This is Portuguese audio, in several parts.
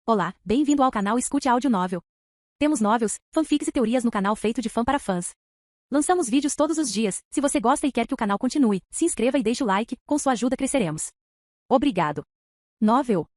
Olá, bem-vindo ao canal Escute Áudio Novel. Temos novels, fanfics e teorias no canal feito de fã para fãs. Lançamos vídeos todos os dias. Se você gosta e quer que o canal continue, se inscreva e deixe o like, com sua ajuda cresceremos. Obrigado. Novel.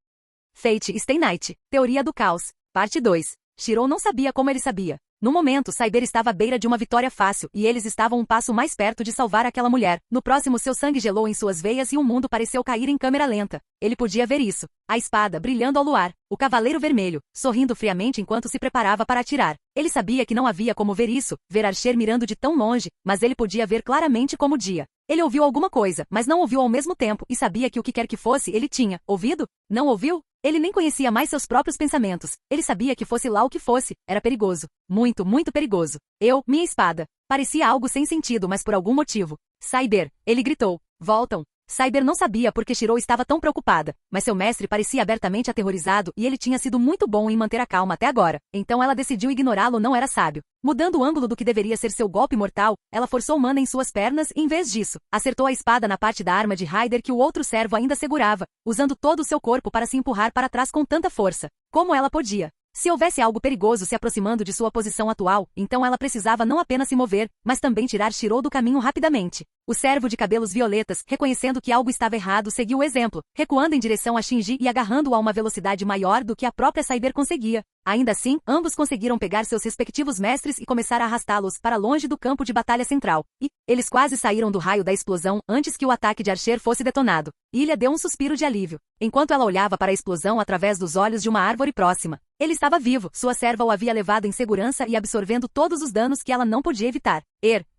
Fate Stay Night, Teoria do Caos, Parte 2. Shirou não sabia como ele sabia. No momento, Cyber estava à beira de uma vitória fácil, e eles estavam um passo mais perto de salvar aquela mulher. No próximo, seu sangue gelou em suas veias e o mundo pareceu cair em câmera lenta. Ele podia ver isso. A espada brilhando ao luar. O Cavaleiro Vermelho, sorrindo friamente enquanto se preparava para atirar. Ele sabia que não havia como ver isso, ver Archer mirando de tão longe, mas ele podia ver claramente como dia. Ele ouviu alguma coisa, mas não ouviu ao mesmo tempo, e sabia que o que quer que fosse, ele tinha ouvido? Não ouviu? Ele nem conhecia mais seus próprios pensamentos. Ele sabia que fosse lá o que fosse, era perigoso. Muito, muito perigoso. Minha espada. Parecia algo sem sentido, mas por algum motivo. Cyber, ele gritou. Voltam. Cyber não sabia por que Shirou estava tão preocupada, mas seu mestre parecia abertamente aterrorizado e ele tinha sido muito bom em manter a calma até agora. Então ela decidiu ignorá-lo, não era sábio. Mudando o ângulo do que deveria ser seu golpe mortal, ela forçou mana em suas pernas e, em vez disso, acertou a espada na parte da arma de Ryder que o outro servo ainda segurava, usando todo o seu corpo para se empurrar para trás com tanta força. Como ela podia? Se houvesse algo perigoso se aproximando de sua posição atual, então ela precisava não apenas se mover, mas também tirar Shirou do caminho rapidamente. O servo de cabelos violetas, reconhecendo que algo estava errado, seguiu o exemplo, recuando em direção a Shinji e agarrando-o a uma velocidade maior do que a própria Cyber conseguia. Ainda assim, ambos conseguiram pegar seus respectivos mestres e começar a arrastá-los para longe do campo de batalha central. E eles quase saíram do raio da explosão antes que o ataque de Archer fosse detonado. Ilha deu um suspiro de alívio, enquanto ela olhava para a explosão através dos olhos de uma árvore próxima. Ele estava vivo, sua serva o havia levado em segurança e absorvendo todos os danos que ela não podia evitar.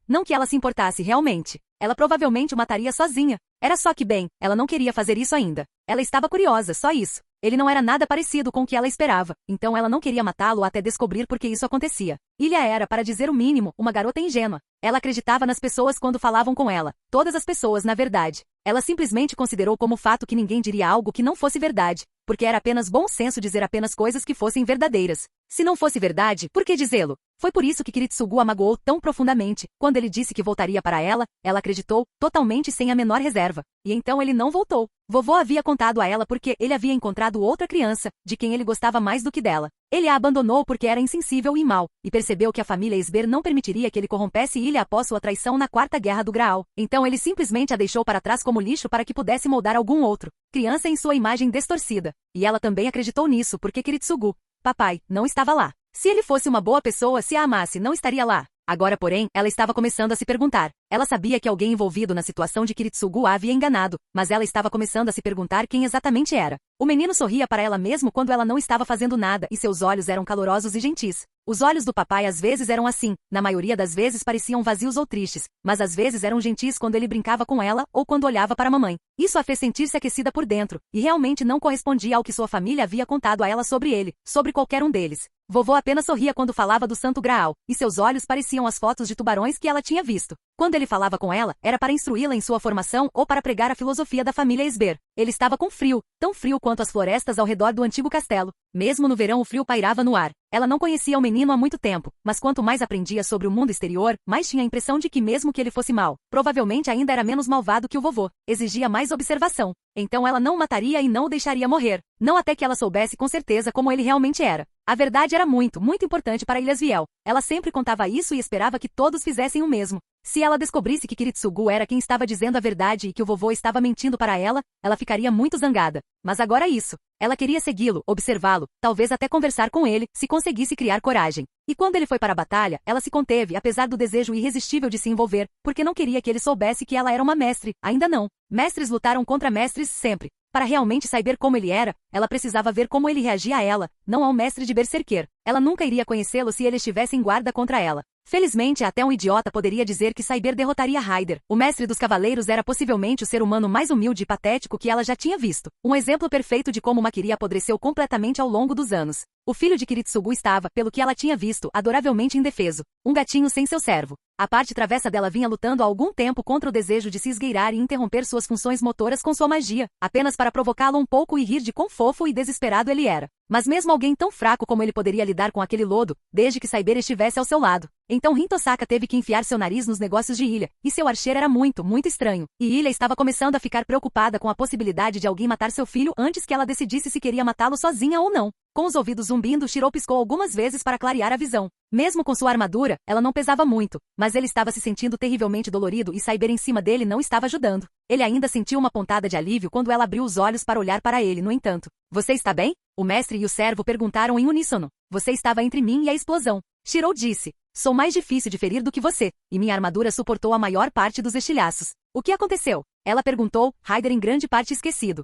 Não que ela se importasse realmente. Ela provavelmente o mataria sozinha. Era só que bem, ela não queria fazer isso ainda. Ela estava curiosa, só isso. Ele não era nada parecido com o que ela esperava, então ela não queria matá-lo até descobrir por que isso acontecia. Ilha era, para dizer o mínimo, uma garota ingênua. Ela acreditava nas pessoas quando falavam com ela. Todas as pessoas, na verdade. Ela simplesmente considerou como fato que ninguém diria algo que não fosse verdade, porque era apenas bom senso dizer apenas coisas que fossem verdadeiras. Se não fosse verdade, por que dizê-lo? Foi por isso que Kiritsugu a magoou tão profundamente. Quando ele disse que voltaria para ela acreditou, totalmente sem a menor reserva. E então ele não voltou. Vovô havia contado a ela porque ele havia encontrado outra criança, de quem ele gostava mais do que dela. Ele a abandonou porque era insensível e mau, e percebeu que a família Esber não permitiria que ele corrompesse Ilha após sua traição na Quarta Guerra do Graal. Então ele simplesmente a deixou para trás como lixo para que pudesse moldar algum outro. Criança em sua imagem distorcida. E ela também acreditou nisso porque Kiritsugu, papai, não estava lá. Se ele fosse uma boa pessoa, se a amasse, não estaria lá. Agora, porém, ela estava começando a se perguntar. Ela sabia que alguém envolvido na situação de Kiritsugu a havia enganado, mas ela estava começando a se perguntar quem exatamente era. O menino sorria para ela mesmo quando ela não estava fazendo nada e seus olhos eram calorosos e gentis. Os olhos do papai às vezes eram assim, na maioria das vezes pareciam vazios ou tristes, mas às vezes eram gentis quando ele brincava com ela ou quando olhava para a mamãe. Isso a fez sentir-se aquecida por dentro, e realmente não correspondia ao que sua família havia contado a ela sobre ele, sobre qualquer um deles. Vovô apenas sorria quando falava do Santo Graal, e seus olhos pareciam as fotos de tubarões que ela tinha visto. Quando ele falava com ela, era para instruí-la em sua formação ou para pregar a filosofia da família Esber. Ele estava com frio, tão frio quanto as florestas ao redor do antigo castelo. Mesmo no verão o frio pairava no ar. Ela não conhecia o menino há muito tempo, mas quanto mais aprendia sobre o mundo exterior, mais tinha a impressão de que mesmo que ele fosse mau, provavelmente ainda era menos malvado que o vovô. Exigia mais observação. Então ela não o mataria e não o deixaria morrer. Não até que ela soubesse com certeza como ele realmente era. A verdade era muito, muito importante para Ilhas Viel. Ela sempre contava isso e esperava que todos fizessem o mesmo. Se ela descobrisse que Kiritsugu era quem estava dizendo a verdade e que o vovô estava mentindo para ela ficaria muito zangada. Mas agora isso. Ela queria segui-lo, observá-lo, talvez até conversar com ele, se conseguisse criar coragem. E quando ele foi para a batalha, ela se conteve, apesar do desejo irresistível de se envolver, porque não queria que ele soubesse que ela era uma mestre, ainda não. Mestres lutaram contra mestres sempre. Para realmente saber como ele era, ela precisava ver como ele reagia a ela, não ao mestre de Berserker. Ela nunca iria conhecê-lo se ele estivesse em guarda contra ela. Felizmente, até um idiota poderia dizer que Cyber derrotaria Ryder. O mestre dos cavaleiros era possivelmente o ser humano mais humilde e patético que ela já tinha visto. Um exemplo perfeito de como uma Kiri apodreceu completamente ao longo dos anos. O filho de Kiritsugu estava, pelo que ela tinha visto, adoravelmente indefeso. Um gatinho sem seu servo. A parte travessa dela vinha lutando há algum tempo contra o desejo de se esgueirar e interromper suas funções motoras com sua magia, apenas para provocá-lo um pouco e rir de quão fofo e desesperado ele era. Mas mesmo alguém tão fraco como ele poderia lidar com aquele lodo, desde que Cyber estivesse ao seu lado. Então Rin Tosaka teve que enfiar seu nariz nos negócios de Ilha, e seu Archer era muito, muito estranho. E Ilha estava começando a ficar preocupada com a possibilidade de alguém matar seu filho antes que ela decidisse se queria matá-lo sozinha ou não. Com os ouvidos zumbindo, Shirou piscou algumas vezes para clarear a visão. Mesmo com sua armadura, ela não pesava muito, mas ele estava se sentindo terrivelmente dolorido e Cyber em cima dele não estava ajudando. Ele ainda sentiu uma pontada de alívio quando ela abriu os olhos para olhar para ele, no entanto. Você está bem? O mestre e o servo perguntaram em uníssono. Você estava entre mim e a explosão. Shirou disse. Sou mais difícil de ferir do que você, e minha armadura suportou a maior parte dos estilhaços. O que aconteceu? Ela perguntou, Ryder em grande parte esquecido.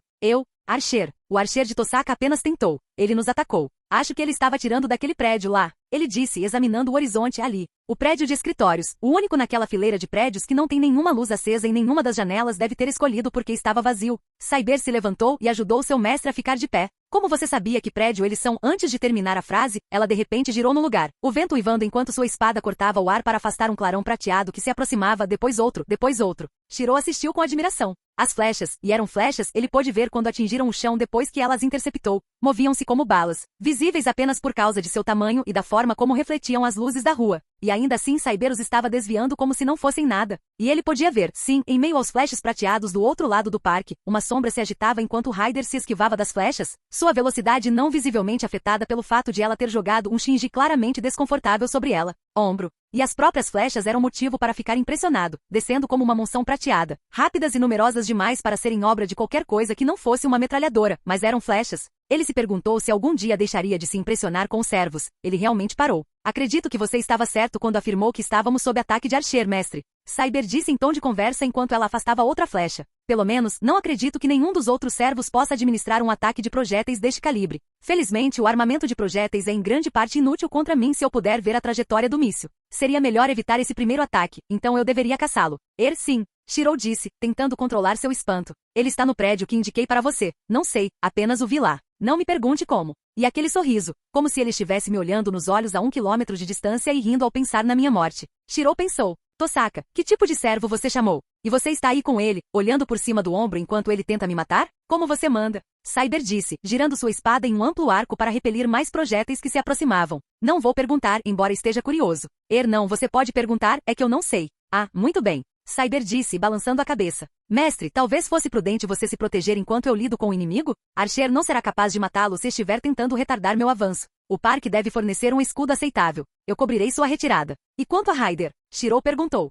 Archer. O Archer de Tosaka apenas tentou. Ele nos atacou. Acho que ele estava atirando daquele prédio lá. Ele disse, examinando o horizonte ali. O prédio de escritórios, o único naquela fileira de prédios que não tem nenhuma luz acesa em nenhuma das janelas deve ter escolhido porque estava vazio. Cyber se levantou e ajudou seu mestre a ficar de pé. Como você sabia que prédio eles são? Antes de terminar a frase, ela de repente girou no lugar. O vento uivando enquanto sua espada cortava o ar para afastar um clarão prateado que se aproximava, depois outro, depois outro. Shirou assistiu com admiração. As flechas, e eram flechas, ele pôde ver quando atingiram o chão depois que ela as interceptou. Moviam-se como balas, visíveis apenas por causa de seu tamanho e da forma como refletiam as luzes da rua. E ainda assim Cyber os estava desviando como se não fossem nada. E ele podia ver, sim, em meio aos flashes prateados do outro lado do parque, uma sombra se agitava enquanto Ryder se esquivava das flechas, sua velocidade não visivelmente afetada pelo fato de ela ter jogado um Shinji claramente desconfortável sobre ela. Ombro. E as próprias flechas eram motivo para ficar impressionado, descendo como uma monção prateada, rápidas e numerosas demais para serem obra de qualquer coisa que não fosse uma metralhadora, mas eram flechas. Ele se perguntou se algum dia deixaria de se impressionar com os servos. Ele realmente parou. Acredito que você estava certo quando afirmou que estávamos sob ataque de Archer, mestre. Cyber disse em tom de conversa enquanto ela afastava outra flecha. Pelo menos, não acredito que nenhum dos outros servos possa administrar um ataque de projéteis deste calibre. Felizmente, o armamento de projéteis é em grande parte inútil contra mim se eu puder ver a trajetória do míssil. Seria melhor evitar esse primeiro ataque, então eu deveria caçá-lo. Sim. Shirou disse, tentando controlar seu espanto. Ele está no prédio que indiquei para você. Não sei, apenas o vi lá. Não me pergunte como. E aquele sorriso, como se ele estivesse me olhando nos olhos a 1 quilômetro de distância e rindo ao pensar na minha morte. Shirou pensou. Tosaka, que tipo de servo você chamou? E você está aí com ele, olhando por cima do ombro enquanto ele tenta me matar? Como você manda? Cyber disse, girando sua espada em um amplo arco para repelir mais projéteis que se aproximavam. Não vou perguntar, embora esteja curioso. Não, você pode perguntar, é que eu não sei. Ah, muito bem. Cyber disse, balançando a cabeça. Mestre, talvez fosse prudente você se proteger enquanto eu lido com o inimigo? Archer não será capaz de matá-lo se estiver tentando retardar meu avanço. O parque deve fornecer um escudo aceitável. Eu cobrirei sua retirada. E quanto a Ryder? Shirou perguntou.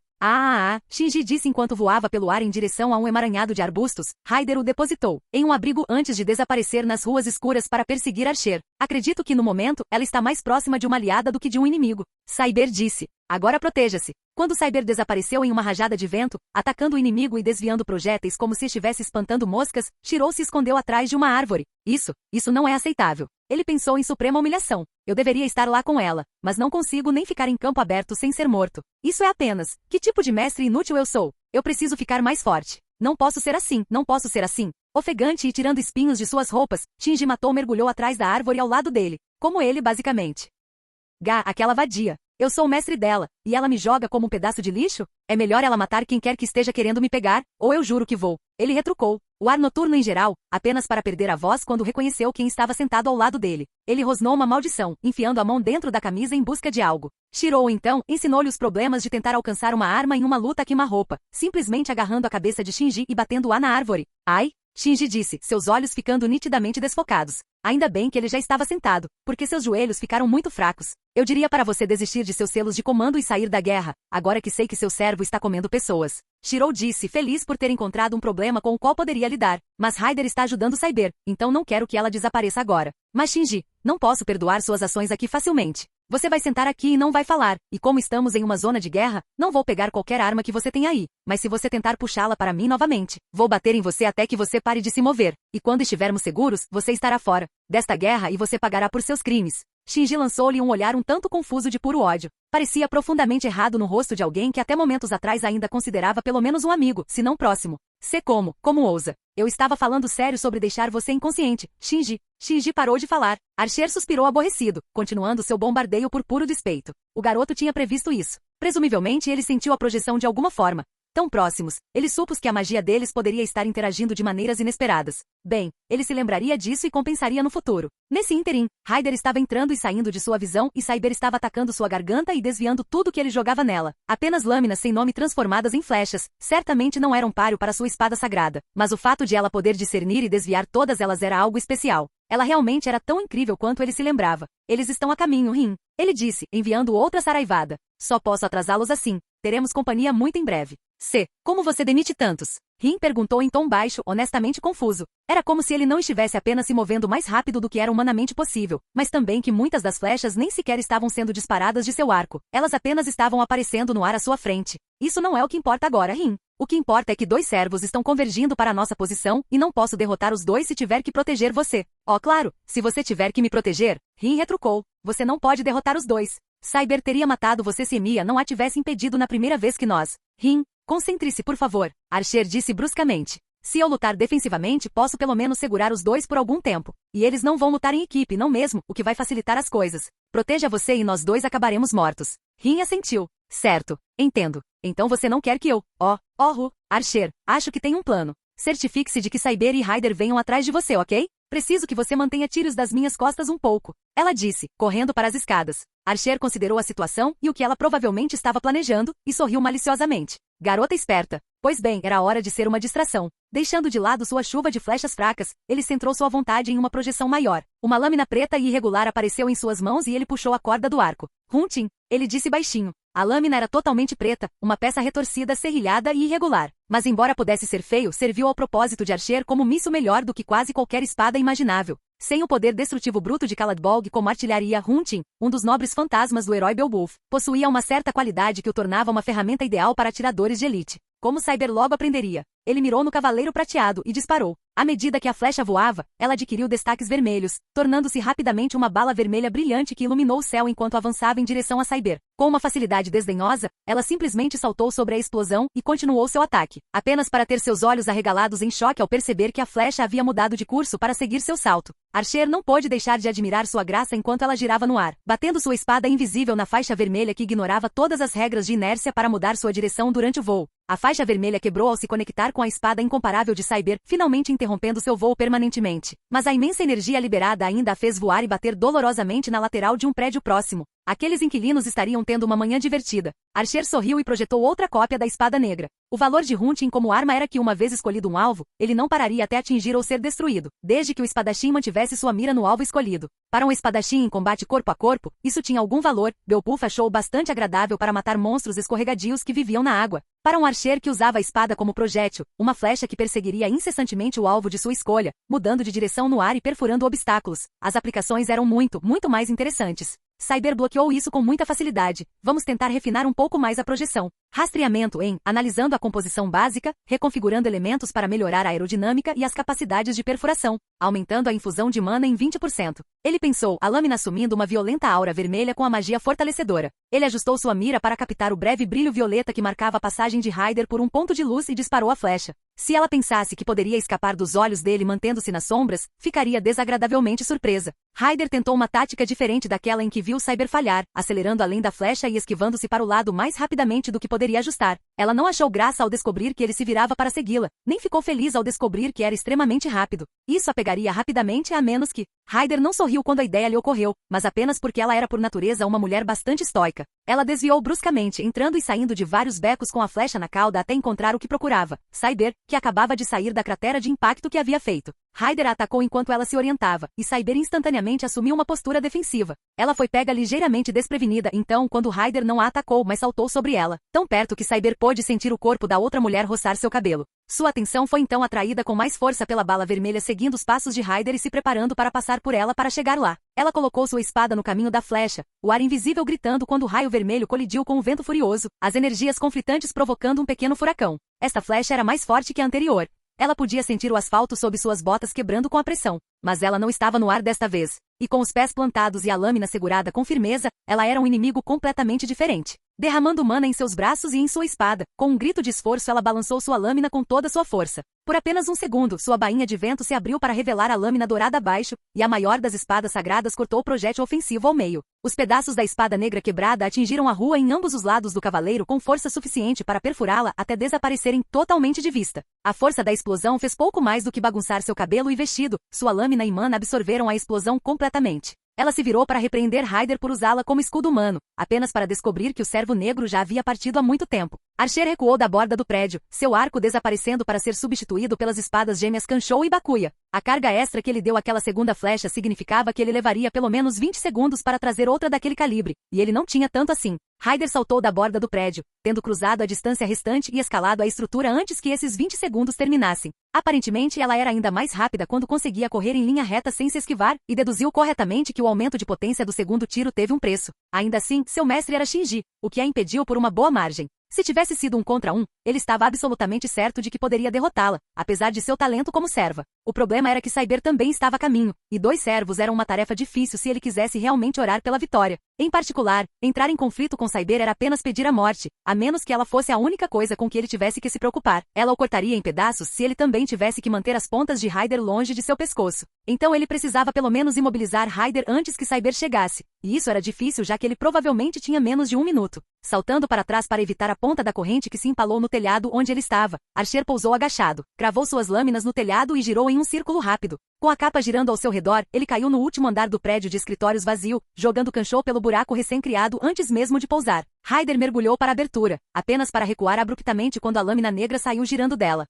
Shinji disse enquanto voava pelo ar em direção a um emaranhado de arbustos. Ryder o depositou em um abrigo antes de desaparecer nas ruas escuras para perseguir Archer. Acredito que no momento, ela está mais próxima de uma aliada do que de um inimigo. Cyber disse. Agora proteja-se. Quando Cyber desapareceu em uma rajada de vento, atacando o inimigo e desviando projéteis como se estivesse espantando moscas, Shirou se escondeu atrás de uma árvore. Isso não é aceitável. Ele pensou em suprema humilhação. Eu deveria estar lá com ela, mas não consigo nem ficar em campo aberto sem ser morto. Isso é apenas, que tipo de mestre inútil eu sou? Eu preciso ficar mais forte. Não posso ser assim, não posso ser assim. Ofegante e tirando espinhos de suas roupas, Shinji matou mergulhou atrás da árvore ao lado dele. Como ele basicamente. Aquela vadia. Eu sou o mestre dela, e ela me joga como um pedaço de lixo? É melhor ela matar quem quer que esteja querendo me pegar, ou eu juro que vou. Ele retrucou. O ar noturno em geral, apenas para perder a voz quando reconheceu quem estava sentado ao lado dele. Ele rosnou uma maldição, enfiando a mão dentro da camisa em busca de algo. Shirou então, ensinou-lhe os problemas de tentar alcançar uma arma em uma luta a queima-roupa, simplesmente agarrando a cabeça de Shinji e batendo-a na árvore. Ai! Shinji disse, seus olhos ficando nitidamente desfocados. Ainda bem que ele já estava sentado, porque seus joelhos ficaram muito fracos. Eu diria para você desistir de seus selos de comando e sair da guerra, agora que sei que seu servo está comendo pessoas. Shirou disse, feliz por ter encontrado um problema com o qual poderia lidar. Mas Ryder está ajudando Cyber, então não quero que ela desapareça agora. Mas Shinji, não posso perdoar suas ações aqui facilmente. Você vai sentar aqui e não vai falar, e como estamos em uma zona de guerra, não vou pegar qualquer arma que você tem aí, mas se você tentar puxá-la para mim novamente, vou bater em você até que você pare de se mover, e quando estivermos seguros, você estará fora desta guerra e você pagará por seus crimes. Shinji lançou-lhe um olhar um tanto confuso de puro ódio. Parecia profundamente errado no rosto de alguém que até momentos atrás ainda considerava pelo menos um amigo, se não próximo. Como ousa? Eu estava falando sério sobre deixar você inconsciente, Shinji. Shinji parou de falar. Archer suspirou aborrecido, continuando seu bombardeio por puro despeito. O garoto tinha previsto isso. Presumivelmente ele sentiu a projeção de alguma forma. Tão próximos, ele supôs que a magia deles poderia estar interagindo de maneiras inesperadas. Bem, ele se lembraria disso e compensaria no futuro. Nesse ínterim, Ryder estava entrando e saindo de sua visão e Cyber estava atacando sua garganta e desviando tudo que ele jogava nela. Apenas lâminas sem nome transformadas em flechas, certamente não eram páreo para sua espada sagrada. Mas o fato de ela poder discernir e desviar todas elas era algo especial. Ela realmente era tão incrível quanto ele se lembrava. Eles estão a caminho, Rin. Ele disse, enviando outra saraivada. Só posso atrasá-los assim. Teremos companhia muito em breve. Como você demite tantos? Rin perguntou em tom baixo, honestamente confuso. Era como se ele não estivesse apenas se movendo mais rápido do que era humanamente possível, mas também que muitas das flechas nem sequer estavam sendo disparadas de seu arco. Elas apenas estavam aparecendo no ar à sua frente. Isso não é o que importa agora, Rin. O que importa é que 2 servos estão convergindo para a nossa posição e não posso derrotar os 2 se tiver que proteger você. Oh, claro, se você tiver que me proteger, Rin retrucou. Você não pode derrotar os 2. Cyber teria matado você se Emiya não a tivesse impedido na primeira vez que nós. Rin, concentre-se por favor, Archer disse bruscamente. Se eu lutar defensivamente posso pelo menos segurar os 2 por algum tempo. E eles não vão lutar em equipe, não mesmo, o que vai facilitar as coisas. Proteja você e nós 2 acabaremos mortos. Rin assentiu. Certo, entendo. Então você não quer que eu... Archer, acho que tem um plano. Certifique-se de que Cyber e Ryder venham atrás de você, ok? Preciso que você mantenha tiros das minhas costas um pouco. Ela disse, correndo para as escadas. Archer considerou a situação e o que ela provavelmente estava planejando, e sorriu maliciosamente. Garota esperta. Pois bem, era hora de ser uma distração. Deixando de lado sua chuva de flechas fracas, ele centrou sua vontade em uma projeção maior. Uma lâmina preta e irregular apareceu em suas mãos e ele puxou a corda do arco. Hunting, ele disse baixinho. A lâmina era totalmente preta, uma peça retorcida, serrilhada e irregular. Mas embora pudesse ser feio, serviu ao propósito de Archer como míssil melhor do que quase qualquer espada imaginável. Sem o poder destrutivo bruto de Caladbolg como artilharia, Hunting, um dos nobres fantasmas do herói Beowulf, possuía uma certa qualidade que o tornava uma ferramenta ideal para atiradores de elite. Como Cyber logo aprenderia. Ele mirou no cavaleiro prateado e disparou. À medida que a flecha voava, ela adquiriu destaques vermelhos, tornando-se rapidamente uma bala vermelha brilhante que iluminou o céu enquanto avançava em direção a Cyber. Com uma facilidade desdenhosa, ela simplesmente saltou sobre a explosão e continuou seu ataque, apenas para ter seus olhos arregalados em choque ao perceber que a flecha havia mudado de curso para seguir seu salto. Archer não pôde deixar de admirar sua graça enquanto ela girava no ar, batendo sua espada invisível na faixa vermelha que ignorava todas as regras de inércia para mudar sua direção durante o voo. A faixa vermelha quebrou ao se conectar com a espada incomparável de Cyber, finalmente interrompendo seu voo permanentemente. Mas a imensa energia liberada ainda a fez voar e bater dolorosamente na lateral de um prédio próximo. Aqueles inquilinos estariam tendo uma manhã divertida. Archer sorriu e projetou outra cópia da espada negra. O valor de Hunting como arma era que uma vez escolhido um alvo, ele não pararia até atingir ou ser destruído, desde que o espadachim mantivesse sua mira no alvo escolhido. Para um espadachim em combate corpo a corpo, isso tinha algum valor. Beowulf achou bastante agradável para matar monstros escorregadios que viviam na água. Para um archer que usava a espada como projétil, uma flecha que perseguiria incessantemente o alvo de sua escolha, mudando de direção no ar e perfurando obstáculos, as aplicações eram muito mais interessantes. Cyber bloqueou isso com muita facilidade. Vamos tentar refinar um pouco mais a projeção. Rastreamento em, analisando a composição básica, reconfigurando elementos para melhorar a aerodinâmica e as capacidades de perfuração, aumentando a infusão de mana em 20%. Ele pensou, a lâmina assumindo uma violenta aura vermelha com a magia fortalecedora. Ele ajustou sua mira para captar o breve brilho violeta que marcava a passagem de Ryder por um ponto de luz e disparou a flecha. Se ela pensasse que poderia escapar dos olhos dele mantendo-se nas sombras, ficaria desagradavelmente surpresa. Ryder tentou uma tática diferente daquela em que viu Cyber falhar, acelerando além da flecha e esquivando-se para o lado mais rapidamente do que poderia ajustar. Ela não achou graça ao descobrir que ele se virava para segui-la, nem ficou feliz ao descobrir que era extremamente rápido. Isso a pegaria rapidamente a menos que... Ryder não sorriu quando a ideia lhe ocorreu, mas apenas porque ela era por natureza uma mulher bastante estoica. Ela desviou bruscamente, entrando e saindo de vários becos com a flecha na cauda até encontrar o que procurava, Cyber, que acabava de sair da cratera de impacto que havia feito. Ryder a atacou enquanto ela se orientava, e Cyber instantaneamente assumiu uma postura defensiva. Ela foi pega ligeiramente desprevenida então quando Ryder não a atacou mas saltou sobre ela, tão perto que Cyber pôde sentir o corpo da outra mulher roçar seu cabelo. Sua atenção foi então atraída com mais força pela bala vermelha seguindo os passos de Ryder e se preparando para passar por ela para chegar lá. Ela colocou sua espada no caminho da flecha, o ar invisível gritando quando o raio vermelho colidiu com o vento furioso, as energias conflitantes provocando um pequeno furacão. Esta flecha era mais forte que a anterior. Ela podia sentir o asfalto sob suas botas quebrando com a pressão, mas ela não estava no ar desta vez. E com os pés plantados e a lâmina segurada com firmeza, ela era um inimigo completamente diferente. derramando mana em seus braços e em sua espada. Com um grito de esforço, ela balançou sua lâmina com toda sua força. Por apenas um segundo, sua bainha de vento se abriu para revelar a lâmina dourada abaixo, e a maior das espadas sagradas cortou o projétil ofensivo ao meio. Os pedaços da espada negra quebrada atingiram a rua em ambos os lados do cavaleiro com força suficiente para perfurá-la até desaparecerem totalmente de vista. A força da explosão fez pouco mais do que bagunçar seu cabelo e vestido, sua lâmina e mana absorveram a explosão completamente. Ela se virou para repreender Ryder por usá-la como escudo humano, apenas para descobrir que o servo negro já havia partido há muito tempo. Archer recuou da borda do prédio, seu arco desaparecendo para ser substituído pelas espadas gêmeas Kanshou e Bakuya. A carga extra que ele deu àquela segunda flecha significava que ele levaria pelo menos 20 segundos para trazer outra daquele calibre, e ele não tinha tanto assim. Ryder saltou da borda do prédio, tendo cruzado a distância restante e escalado a estrutura antes que esses 20 segundos terminassem. Aparentemente, ela era ainda mais rápida quando conseguia correr em linha reta sem se esquivar, e deduziu corretamente que o aumento de potência do segundo tiro teve um preço. Ainda assim, seu mestre era Shinji, o que a impediu por uma boa margem. Se tivesse sido 1 contra 1, ele estava absolutamente certo de que poderia derrotá-la, apesar de seu talento como serva. O problema era que Cyber também estava a caminho, e 2 servos eram uma tarefa difícil se ele quisesse realmente orar pela vitória. Em particular, entrar em conflito com Cyber era apenas pedir a morte, a menos que ela fosse a única coisa com que ele tivesse que se preocupar. Ela o cortaria em pedaços se ele também tivesse que manter as pontas de Ryder longe de seu pescoço. Então ele precisava pelo menos imobilizar Ryder antes que Cyber chegasse, e isso era difícil já que ele provavelmente tinha menos de 1 minuto. Saltando para trás para evitar a ponta da corrente que se empalou no telhado onde ele estava, Archer pousou agachado, cravou suas lâminas no telhado e girou em um círculo rápido. Com a capa girando ao seu redor, ele caiu no último andar do prédio de escritórios vazio, jogando Kanshou pelo buraco recém-criado antes mesmo de pousar. Ryder mergulhou para a abertura, apenas para recuar abruptamente quando a lâmina negra saiu girando dela.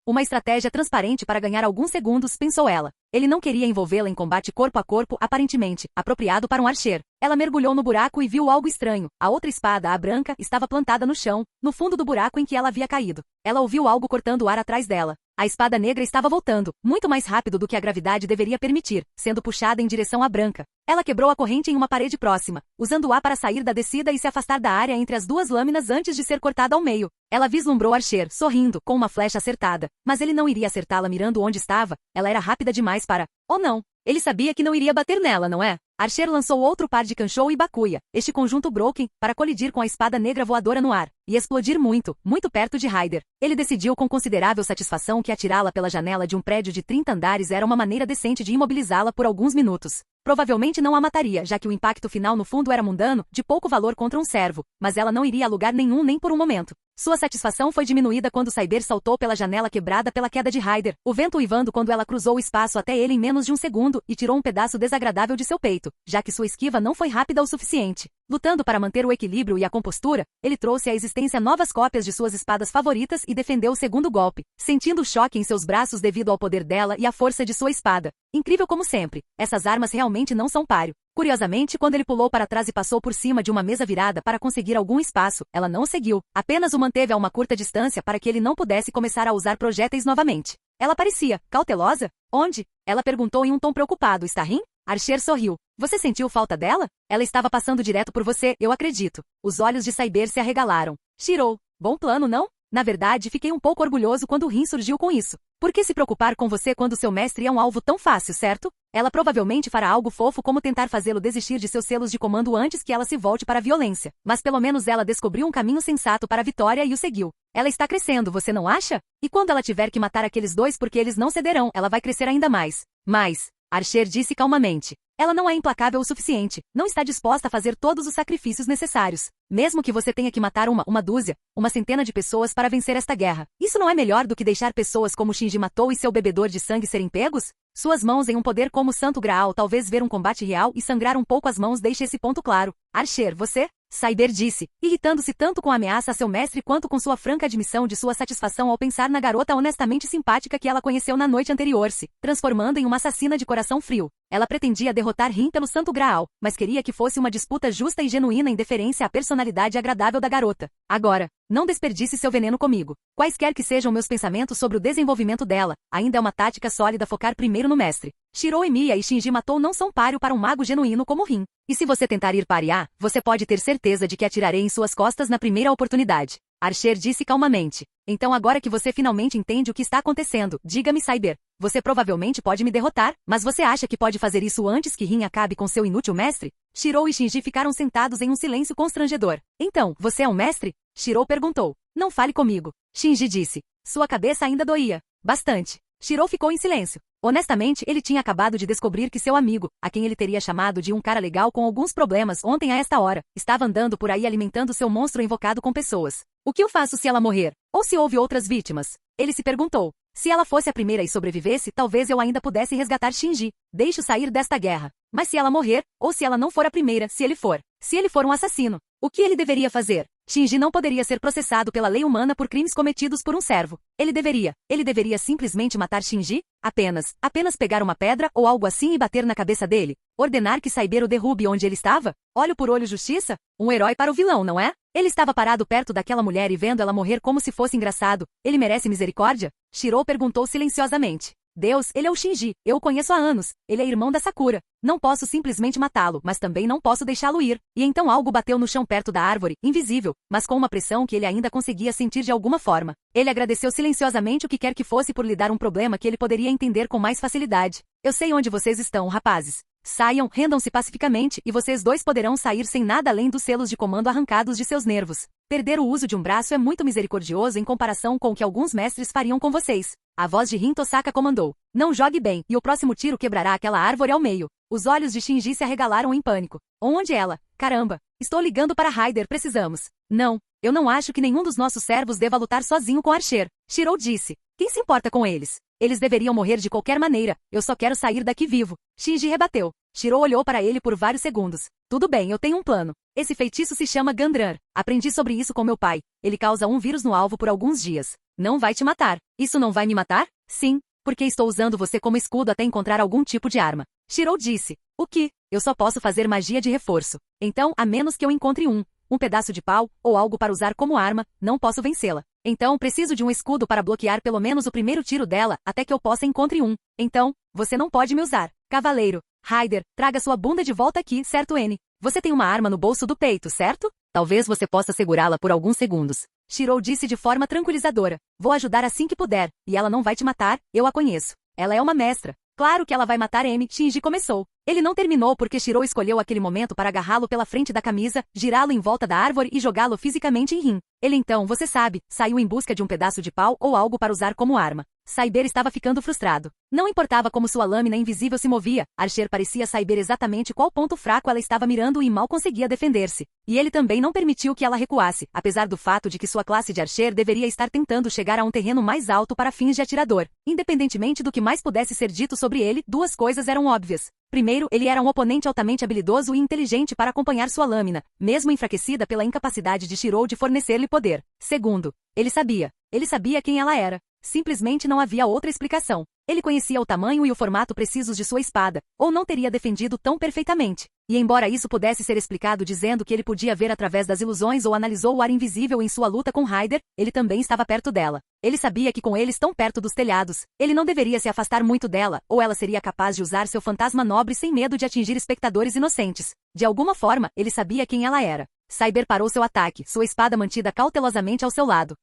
Uma estratégia transparente para ganhar alguns segundos, pensou ela. Ele não queria envolvê-la em combate corpo a corpo, aparentemente, apropriado para um archer. Ela mergulhou no buraco e viu algo estranho. A outra espada, a branca, estava plantada no chão, no fundo do buraco em que ela havia caído. Ela ouviu algo cortando o ar atrás dela. A espada negra estava voltando, muito mais rápido do que a gravidade deveria permitir, sendo puxada em direção à branca. Ela quebrou a corrente em uma parede próxima, usando o ar para sair da descida e se afastar da área entre as 2 lâminas antes de ser cortada ao meio. Ela vislumbrou Archer, sorrindo, com uma flecha acertada, mas ele não iria acertá-la mirando onde estava, ela era rápida demais para... Ou não. Ele sabia que não iria bater nela, não é? Archer lançou outro par de Kanshou e Bakuya, este conjunto Broken, para colidir com a espada negra voadora no ar, e explodir muito, muito perto de Ryder. Ele decidiu com considerável satisfação que atirá-la pela janela de um prédio de 30 andares era uma maneira decente de imobilizá-la por alguns minutos. Provavelmente não a mataria, já que o impacto final no fundo era mundano, de pouco valor contra um servo, mas ela não iria a lugar nenhum nem por um momento. Sua satisfação foi diminuída quando Cyber saltou pela janela quebrada pela queda de Ryder, o vento uivando quando ela cruzou o espaço até ele em menos de 1 segundo e tirou um pedaço desagradável de seu peito, já que sua esquiva não foi rápida o suficiente. Lutando para manter o equilíbrio e a compostura, ele trouxe à existência novas cópias de suas espadas favoritas e defendeu o segundo golpe, sentindo o choque em seus braços devido ao poder dela e à força de sua espada. Incrível como sempre, essas armas realmente não são páreo. Curiosamente, quando ele pulou para trás e passou por cima de uma mesa virada para conseguir algum espaço, ela não o seguiu, apenas o manteve a uma curta distância para que ele não pudesse começar a usar projéteis novamente. Ela parecia cautelosa. Onde? Ela perguntou em um tom preocupado. Está rindo? Archer sorriu. Você sentiu falta dela? Ela estava passando direto por você, eu acredito. Os olhos de Cyber se arregalaram. Shirou. Bom plano, não? Na verdade, fiquei um pouco orgulhoso quando Rin surgiu com isso. Por que se preocupar com você quando seu mestre é um alvo tão fácil, certo? Ela provavelmente fará algo fofo como tentar fazê-lo desistir de seus selos de comando antes que ela se volte para a violência. Mas pelo menos ela descobriu um caminho sensato para a vitória e o seguiu. Ela está crescendo, você não acha? E quando ela tiver que matar aqueles 2 porque eles não cederão, ela vai crescer ainda mais. Mas, Archer disse calmamente, ela não é implacável o suficiente, não está disposta a fazer todos os sacrifícios necessários. Mesmo que você tenha que matar uma dúzia, uma centena de pessoas para vencer esta guerra. Isso não é melhor do que deixar pessoas como Shinji matou e seu bebedor de sangue serem pegos? Suas mãos em um poder como o Santo Graal talvez ver um combate real e sangrar um pouco as mãos deixe esse ponto claro. Archer, você? Cyber disse, irritando-se tanto com a ameaça a seu mestre quanto com sua franca admissão de sua satisfação ao pensar na garota honestamente simpática que ela conheceu na noite anterior, se transformando em uma assassina de coração frio. Ela pretendia derrotar Rin pelo Santo Graal, mas queria que fosse uma disputa justa e genuína em deferência à personalidade agradável da garota. Agora, não desperdice seu veneno comigo. Quaisquer que sejam meus pensamentos sobre o desenvolvimento dela, ainda é uma tática sólida focar primeiro no mestre. Shirou e Mia e Shinji matou não são páreo para um mago genuíno como Rin. E se você tentar ir parear, você pode ter certeza de que atirarei em suas costas na primeira oportunidade. Archer disse calmamente. Então agora que você finalmente entende o que está acontecendo, diga-me, Cyber. Você provavelmente pode me derrotar, mas você acha que pode fazer isso antes que Rin acabe com seu inútil mestre? Shirou e Shinji ficaram sentados em um silêncio constrangedor. Então, você é um mestre? Shirou perguntou. Não fale comigo. Shinji disse. Sua cabeça ainda doía. Bastante. Shirou ficou em silêncio. Honestamente, ele tinha acabado de descobrir que seu amigo, a quem ele teria chamado de um cara legal com alguns problemas ontem a esta hora, estava andando por aí alimentando seu monstro invocado com pessoas. O que eu faço se ela morrer? Ou se houve outras vítimas? Ele se perguntou. Se ela fosse a primeira e sobrevivesse, talvez eu ainda pudesse resgatar Shinji. Deixe-o sair desta guerra. Mas se ela morrer, ou se ela não for a primeira, se ele for um assassino, o que ele deveria fazer? Shinji não poderia ser processado pela lei humana por crimes cometidos por um servo. Ele deveria simplesmente matar Shinji? Apenas pegar uma pedra ou algo assim e bater na cabeça dele? Ordenar que Cyber o derrube onde ele estava? Olho por olho justiça? Um herói para o vilão, não é? Ele estava parado perto daquela mulher e vendo ela morrer como se fosse engraçado. Ele merece misericórdia? Shirou perguntou silenciosamente. Deus, ele é o Shinji, eu o conheço há anos, ele é irmão da Sakura. Não posso simplesmente matá-lo, mas também não posso deixá-lo ir. E então algo bateu no chão perto da árvore, invisível, mas com uma pressão que ele ainda conseguia sentir de alguma forma. Ele agradeceu silenciosamente o que quer que fosse por lhe dar um problema que ele poderia entender com mais facilidade. Eu sei onde vocês estão, rapazes. Saiam, rendam-se pacificamente, e vocês dois poderão sair sem nada além dos selos de comando arrancados de seus nervos. Perder o uso de um braço é muito misericordioso em comparação com o que alguns mestres fariam com vocês. A voz de Rin Tosaka comandou. Não jogue bem, e o próximo tiro quebrará aquela árvore ao meio. Os olhos de Shinji se arregalaram em pânico. Onde ela? Caramba! Estou ligando para Raider, precisamos. Não, eu não acho que nenhum dos nossos servos deva lutar sozinho com Archer. Shirou disse. Quem se importa com eles? Eles deveriam morrer de qualquer maneira, eu só quero sair daqui vivo. Shinji rebateu. Shirou olhou para ele por vários segundos. Tudo bem, eu tenho um plano. Esse feitiço se chama Gandrar. Aprendi sobre isso com meu pai. Ele causa um vírus no alvo por alguns dias. Não vai te matar. Isso não vai me matar? Sim, porque estou usando você como escudo até encontrar algum tipo de arma. Shirou disse. O que? Eu só posso fazer magia de reforço. Então, a menos que eu encontre um pedaço de pau, ou algo para usar como arma, não posso vencê-la. Então, preciso de um escudo para bloquear pelo menos o primeiro tiro dela, até que eu possa encontrar um. Então, você não pode me usar. Cavaleiro. Raider, traga sua bunda de volta aqui, certo, N? Você tem uma arma no bolso do peito, certo? Talvez você possa segurá-la por alguns segundos. Shirou disse de forma tranquilizadora. Vou ajudar assim que puder, e ela não vai te matar, eu a conheço. Ela é uma mestra. Claro que ela vai matar M. Shinji começou. Ele não terminou porque Shirou escolheu aquele momento para agarrá-lo pela frente da camisa, girá-lo em volta da árvore e jogá-lo fisicamente em Rin. Ele então, você sabe, saiu em busca de um pedaço de pau ou algo para usar como arma. Cyber estava ficando frustrado. Não importava como sua lâmina invisível se movia, Archer parecia saber exatamente qual ponto fraco ela estava mirando e mal conseguia defender-se. E ele também não permitiu que ela recuasse, apesar do fato de que sua classe de Archer deveria estar tentando chegar a um terreno mais alto para fins de atirador. Independentemente do que mais pudesse ser dito sobre ele, duas coisas eram óbvias. Primeiro, ele era um oponente altamente habilidoso e inteligente para acompanhar sua lâmina, mesmo enfraquecida pela incapacidade de Shirou de fornecer-lhe poder. Segundo, ele sabia quem ela era. Simplesmente não havia outra explicação. Ele conhecia o tamanho e o formato precisos de sua espada, ou não teria defendido tão perfeitamente. E embora isso pudesse ser explicado dizendo que ele podia ver através das ilusões ou analisou o ar invisível em sua luta com Raider, ele também estava perto dela. Ele sabia que com eles tão perto dos telhados, ele não deveria se afastar muito dela, ou ela seria capaz de usar seu fantasma nobre sem medo de atingir espectadores inocentes. De alguma forma, ele sabia quem ela era. Cyber parou seu ataque, sua espada mantida cautelosamente ao seu lado.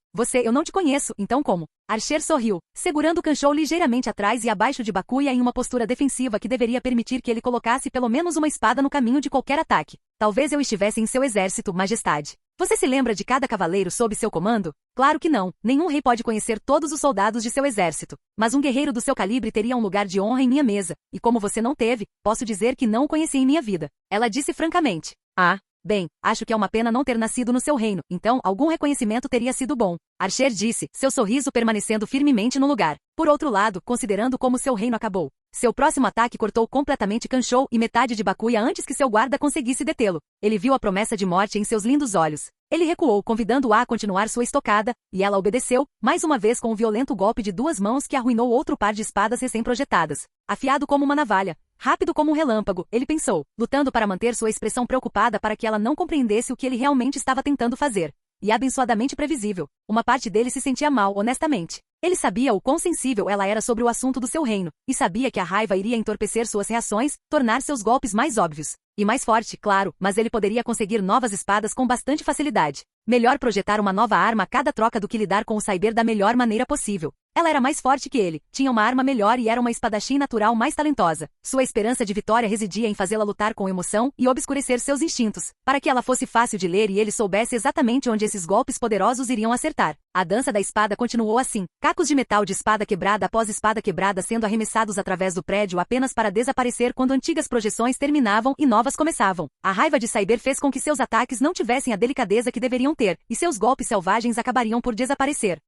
Eu não te conheço, então como? Archer sorriu, segurando o Kanshou ligeiramente atrás e abaixo de Bakuya em uma postura defensiva que deveria permitir que ele colocasse pelo menos uma espada no caminho de qualquer ataque. Talvez eu estivesse em seu exército, majestade. Você se lembra de cada cavaleiro sob seu comando? Claro que não, nenhum rei pode conhecer todos os soldados de seu exército. Mas um guerreiro do seu calibre teria um lugar de honra em minha mesa, e como você não teve, posso dizer que não o conheci em minha vida. Ela disse francamente. Bem, acho que é uma pena não ter nascido no seu reino, então algum reconhecimento teria sido bom. Archer disse, seu sorriso permanecendo firmemente no lugar. Por outro lado, considerando como seu reino acabou. Seu próximo ataque cortou completamente Kanshou e metade de Bakuya antes que seu guarda conseguisse detê-lo. Ele viu a promessa de morte em seus lindos olhos. Ele recuou, convidando-a a continuar sua estocada, e ela obedeceu, mais uma vez com um violento golpe de duas mãos que arruinou outro par de espadas recém-projetadas. Afiado como uma navalha. Rápido como um relâmpago, ele pensou, lutando para manter sua expressão preocupada para que ela não compreendesse o que ele realmente estava tentando fazer. E abençoadamente previsível. Uma parte dele se sentia mal, honestamente. Ele sabia o quão sensível ela era sobre o assunto do seu reino, e sabia que a raiva iria entorpecer suas reações, tornar seus golpes mais óbvios. E mais forte, claro, mas ele poderia conseguir novas espadas com bastante facilidade. Melhor projetar uma nova arma a cada troca do que lidar com o Cyber da melhor maneira possível. Ela era mais forte que ele, tinha uma arma melhor e era uma espadachim natural mais talentosa. Sua esperança de vitória residia em fazê-la lutar com emoção e obscurecer seus instintos, para que ela fosse fácil de ler e ele soubesse exatamente onde esses golpes poderosos iriam acertar. A dança da espada continuou assim, cacos de metal de espada quebrada após espada quebrada sendo arremessados através do prédio apenas para desaparecer quando antigas projeções terminavam e novas começavam. A raiva de Cyber fez com que seus ataques não tivessem a delicadeza que deveriam ter, e seus golpes selvagens acabariam por desaparecer.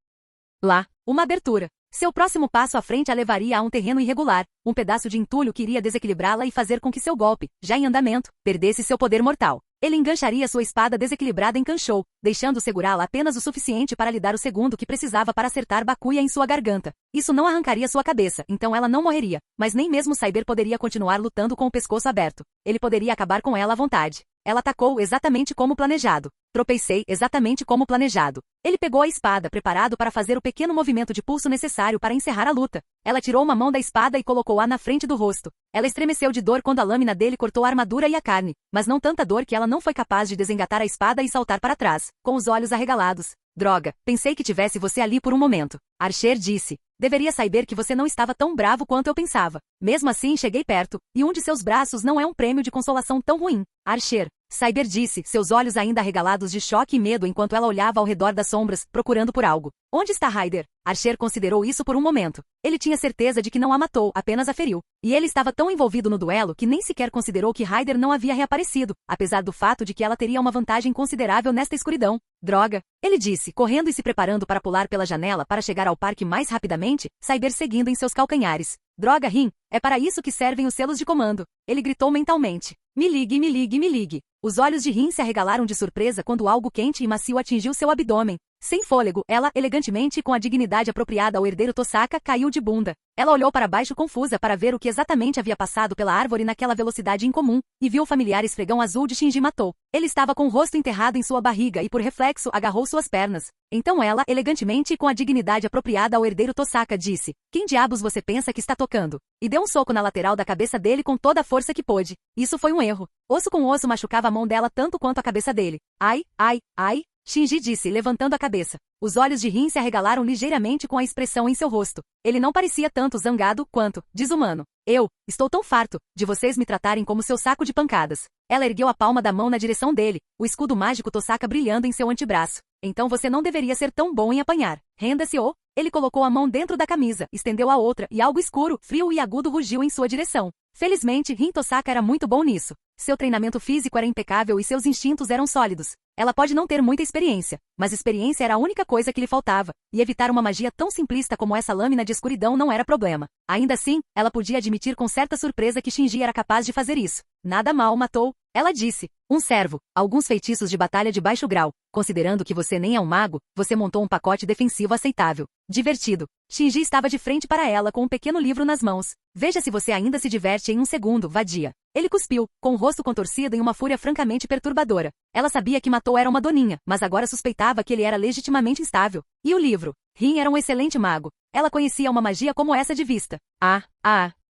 Lá, uma abertura. Seu próximo passo à frente a levaria a um terreno irregular, um pedaço de entulho que iria desequilibrá-la e fazer com que seu golpe, já em andamento, perdesse seu poder mortal. Ele engancharia sua espada desequilibrada em Kanshou, deixando segurá-la apenas o suficiente para lhe dar o segundo que precisava para acertar Bakuya em sua garganta. Isso não arrancaria sua cabeça, então ela não morreria, mas nem mesmo Cyber poderia continuar lutando com o pescoço aberto. Ele poderia acabar com ela à vontade. Ela atacou exatamente como planejado. Tropecei exatamente como planejado. Ele pegou a espada, preparado para fazer o pequeno movimento de pulso necessário para encerrar a luta. Ela tirou uma mão da espada e colocou-a na frente do rosto. Ela estremeceu de dor quando a lâmina dele cortou a armadura e a carne, mas não tanta dor que ela não foi capaz de desengatar a espada e saltar para trás, com os olhos arregalados. Droga, pensei que tivesse você ali por um momento. Archer disse. Deveria saber que você não estava tão bravo quanto eu pensava. Mesmo assim cheguei perto, e um de seus braços não é um prêmio de consolação tão ruim. Archer. Cyber disse, seus olhos ainda arregalados de choque e medo enquanto ela olhava ao redor das sombras, procurando por algo. Onde está Ryder? Archer considerou isso por um momento. Ele tinha certeza de que não a matou, apenas a feriu. E ele estava tão envolvido no duelo que nem sequer considerou que Ryder não havia reaparecido, apesar do fato de que ela teria uma vantagem considerável nesta escuridão. Droga, ele disse, correndo e se preparando para pular pela janela para chegar ao parque mais rapidamente, Cyber seguindo em seus calcanhares. Droga, Rin, é para isso que servem os selos de comando. Ele gritou mentalmente. Me ligue, me ligue, me ligue. Os olhos de Rin se arregalaram de surpresa quando algo quente e macio atingiu seu abdômen. Sem fôlego, ela, elegantemente e com a dignidade apropriada ao herdeiro Tosaka, caiu de bunda. Ela olhou para baixo confusa para ver o que exatamente havia passado pela árvore naquela velocidade incomum, e viu o familiar esfregão azul de Shinji Matou. Ele estava com o rosto enterrado em sua barriga e por reflexo agarrou suas pernas. Então ela, elegantemente e com a dignidade apropriada ao herdeiro Tosaka, disse, quem diabos você pensa que está tocando? E deu um soco na lateral da cabeça dele com toda a força que pôde. Isso foi um erro. Osso com osso machucava a mão dela tanto quanto a cabeça dele. Ai, ai, ai. Shinji disse, levantando a cabeça. Os olhos de Rin se arregalaram ligeiramente com a expressão em seu rosto. Ele não parecia tanto zangado quanto desumano. Eu estou tão farto de vocês me tratarem como seu saco de pancadas. Ela ergueu a palma da mão na direção dele, o escudo mágico Tosaka brilhando em seu antebraço. Então você não deveria ser tão bom em apanhar. Renda-se ou... Ele colocou a mão dentro da camisa, estendeu a outra e algo escuro, frio e agudo rugiu em sua direção. Felizmente, Rin Tosaka era muito bom nisso. Seu treinamento físico era impecável e seus instintos eram sólidos. Ela pode não ter muita experiência, mas experiência era a única coisa que lhe faltava, e evitar uma magia tão simplista como essa lâmina de escuridão não era problema. Ainda assim, ela podia admitir com certa surpresa que Shinji era capaz de fazer isso. Nada mal matou, ela disse. Um servo, alguns feitiços de batalha de baixo grau. Considerando que você nem é um mago, você montou um pacote defensivo aceitável. Divertido. Shinji estava de frente para ela com um pequeno livro nas mãos. Veja se você ainda se diverte em um segundo, vadia. Ele cuspiu, com o rosto contorcido em uma fúria francamente perturbadora. Ela sabia que Matou era uma doninha, mas agora suspeitava que ele era legitimamente instável. E o livro? Rin era um excelente mago. Ela conhecia uma magia como essa de vista.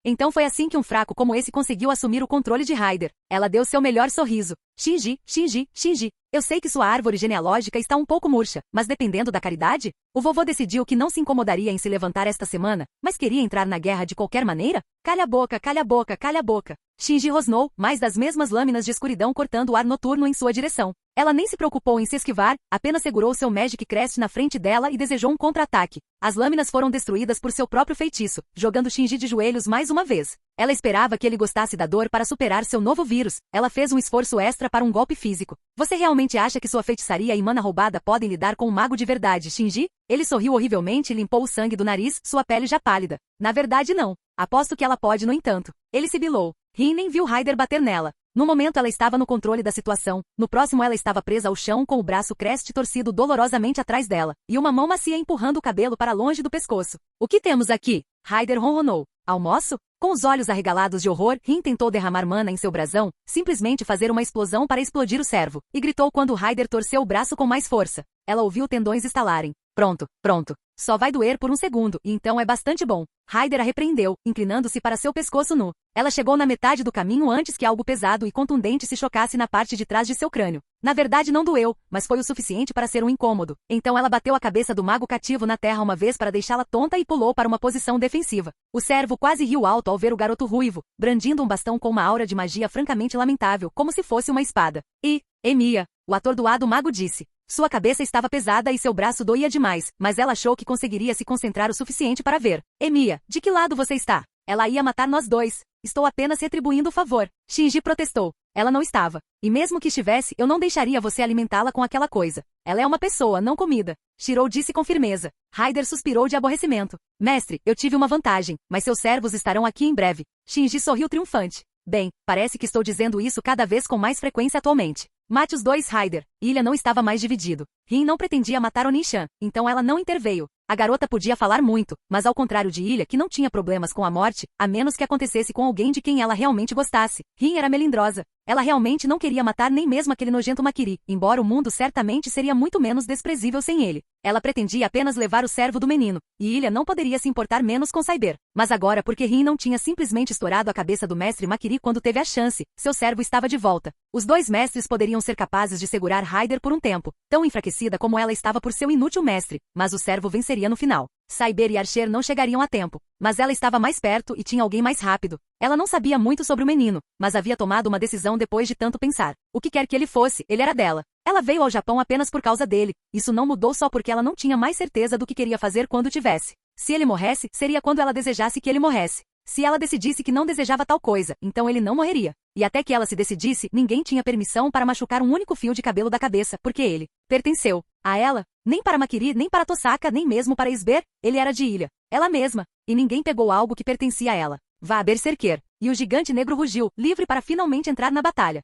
Então foi assim que um fraco como esse conseguiu assumir o controle de Ryder. Ela deu seu melhor sorriso. Shinji, Shinji, Shinji. Eu sei que sua árvore genealógica está um pouco murcha, mas dependendo da caridade, o vovô decidiu que não se incomodaria em se levantar esta semana, mas queria entrar na guerra de qualquer maneira? Calha a boca, calha a boca, calha a boca. Shinji rosnou, mais das mesmas lâminas de escuridão cortando o ar noturno em sua direção. Ela nem se preocupou em se esquivar, apenas segurou seu Magic Crest na frente dela e desejou um contra-ataque. As lâminas foram destruídas por seu próprio feitiço, jogando Shinji de joelhos mais uma vez. Ela esperava que ele gostasse da dor para superar seu novo vírus. Ela fez um esforço extra para um golpe físico. Você realmente acha que sua feitiçaria e mana roubada podem lidar com um mago de verdade, Shinji? Ele sorriu horrivelmente e limpou o sangue do nariz, sua pele já pálida. Na verdade não. Aposto que ela pode, no entanto. Ele sibilou. Rin nem viu Ryder bater nela. No momento ela estava no controle da situação, no próximo ela estava presa ao chão com o braço Crest torcido dolorosamente atrás dela, e uma mão macia empurrando o cabelo para longe do pescoço. O que temos aqui? Ryder ronronou. Almoço? Com os olhos arregalados de horror, Rin tentou derramar mana em seu brasão, simplesmente fazer uma explosão para explodir o servo, e gritou quando Ryder torceu o braço com mais força. Ela ouviu tendões estalarem. Pronto, pronto. Só vai doer por um segundo, e então é bastante bom. Ryder a repreendeu, inclinando-se para seu pescoço nu. Ela chegou na metade do caminho antes que algo pesado e contundente se chocasse na parte de trás de seu crânio. Na verdade não doeu, mas foi o suficiente para ser um incômodo. Então ela bateu a cabeça do mago cativo na terra uma vez para deixá-la tonta e pulou para uma posição defensiva. O servo quase riu alto ao ver o garoto ruivo, brandindo um bastão com uma aura de magia francamente lamentável, como se fosse uma espada. E, Emilia, o atordoado mago disse. Sua cabeça estava pesada e seu braço doía demais, mas ela achou que conseguiria se concentrar o suficiente para ver. Emilia, de que lado você está? Ela ia matar nós dois. Estou apenas retribuindo o favor. Shinji protestou. Ela não estava. E mesmo que estivesse, eu não deixaria você alimentá-la com aquela coisa. Ela é uma pessoa, não comida. Shirou disse com firmeza. Ryder suspirou de aborrecimento. Mestre, eu tive uma vantagem, mas seus servos estarão aqui em breve. Shinji sorriu triunfante. Bem, parece que estou dizendo isso cada vez com mais frequência atualmente. Mate os dois, Ryder. Ilha não estava mais dividido. Rin não pretendia matar Onishan, então ela não interveio. A garota podia falar muito, mas ao contrário de Ilha, que não tinha problemas com a morte, a menos que acontecesse com alguém de quem ela realmente gostasse. Rin era melindrosa. Ela realmente não queria matar nem mesmo aquele nojento Makiri, embora o mundo certamente seria muito menos desprezível sem ele. Ela pretendia apenas levar o servo do menino, e Ilha não poderia se importar menos com Cyber. Mas agora, porque Rin não tinha simplesmente estourado a cabeça do mestre Makiri quando teve a chance, seu servo estava de volta. Os dois mestres poderiam ser capazes de segurar Ryder por um tempo, tão enfraquecida como ela estava por seu inútil mestre, mas o servo venceria no final. Cyber e Archer não chegariam a tempo, mas ela estava mais perto e tinha alguém mais rápido. Ela não sabia muito sobre o menino, mas havia tomado uma decisão depois de tanto pensar. O que quer que ele fosse, ele era dela. Ela veio ao Japão apenas por causa dele. Isso não mudou só porque ela não tinha mais certeza do que queria fazer quando tivesse. Se ele morresse, seria quando ela desejasse que ele morresse. Se ela decidisse que não desejava tal coisa, então ele não morreria. E até que ela se decidisse, ninguém tinha permissão para machucar um único fio de cabelo da cabeça, porque ele pertenceu a ela. Nem para Makiri, nem para Tosaka, nem mesmo para Esber, ele era de Ilha. Ela mesma. E ninguém pegou algo que pertencia a ela. Vá a Berserker. E o gigante negro rugiu, livre para finalmente entrar na batalha.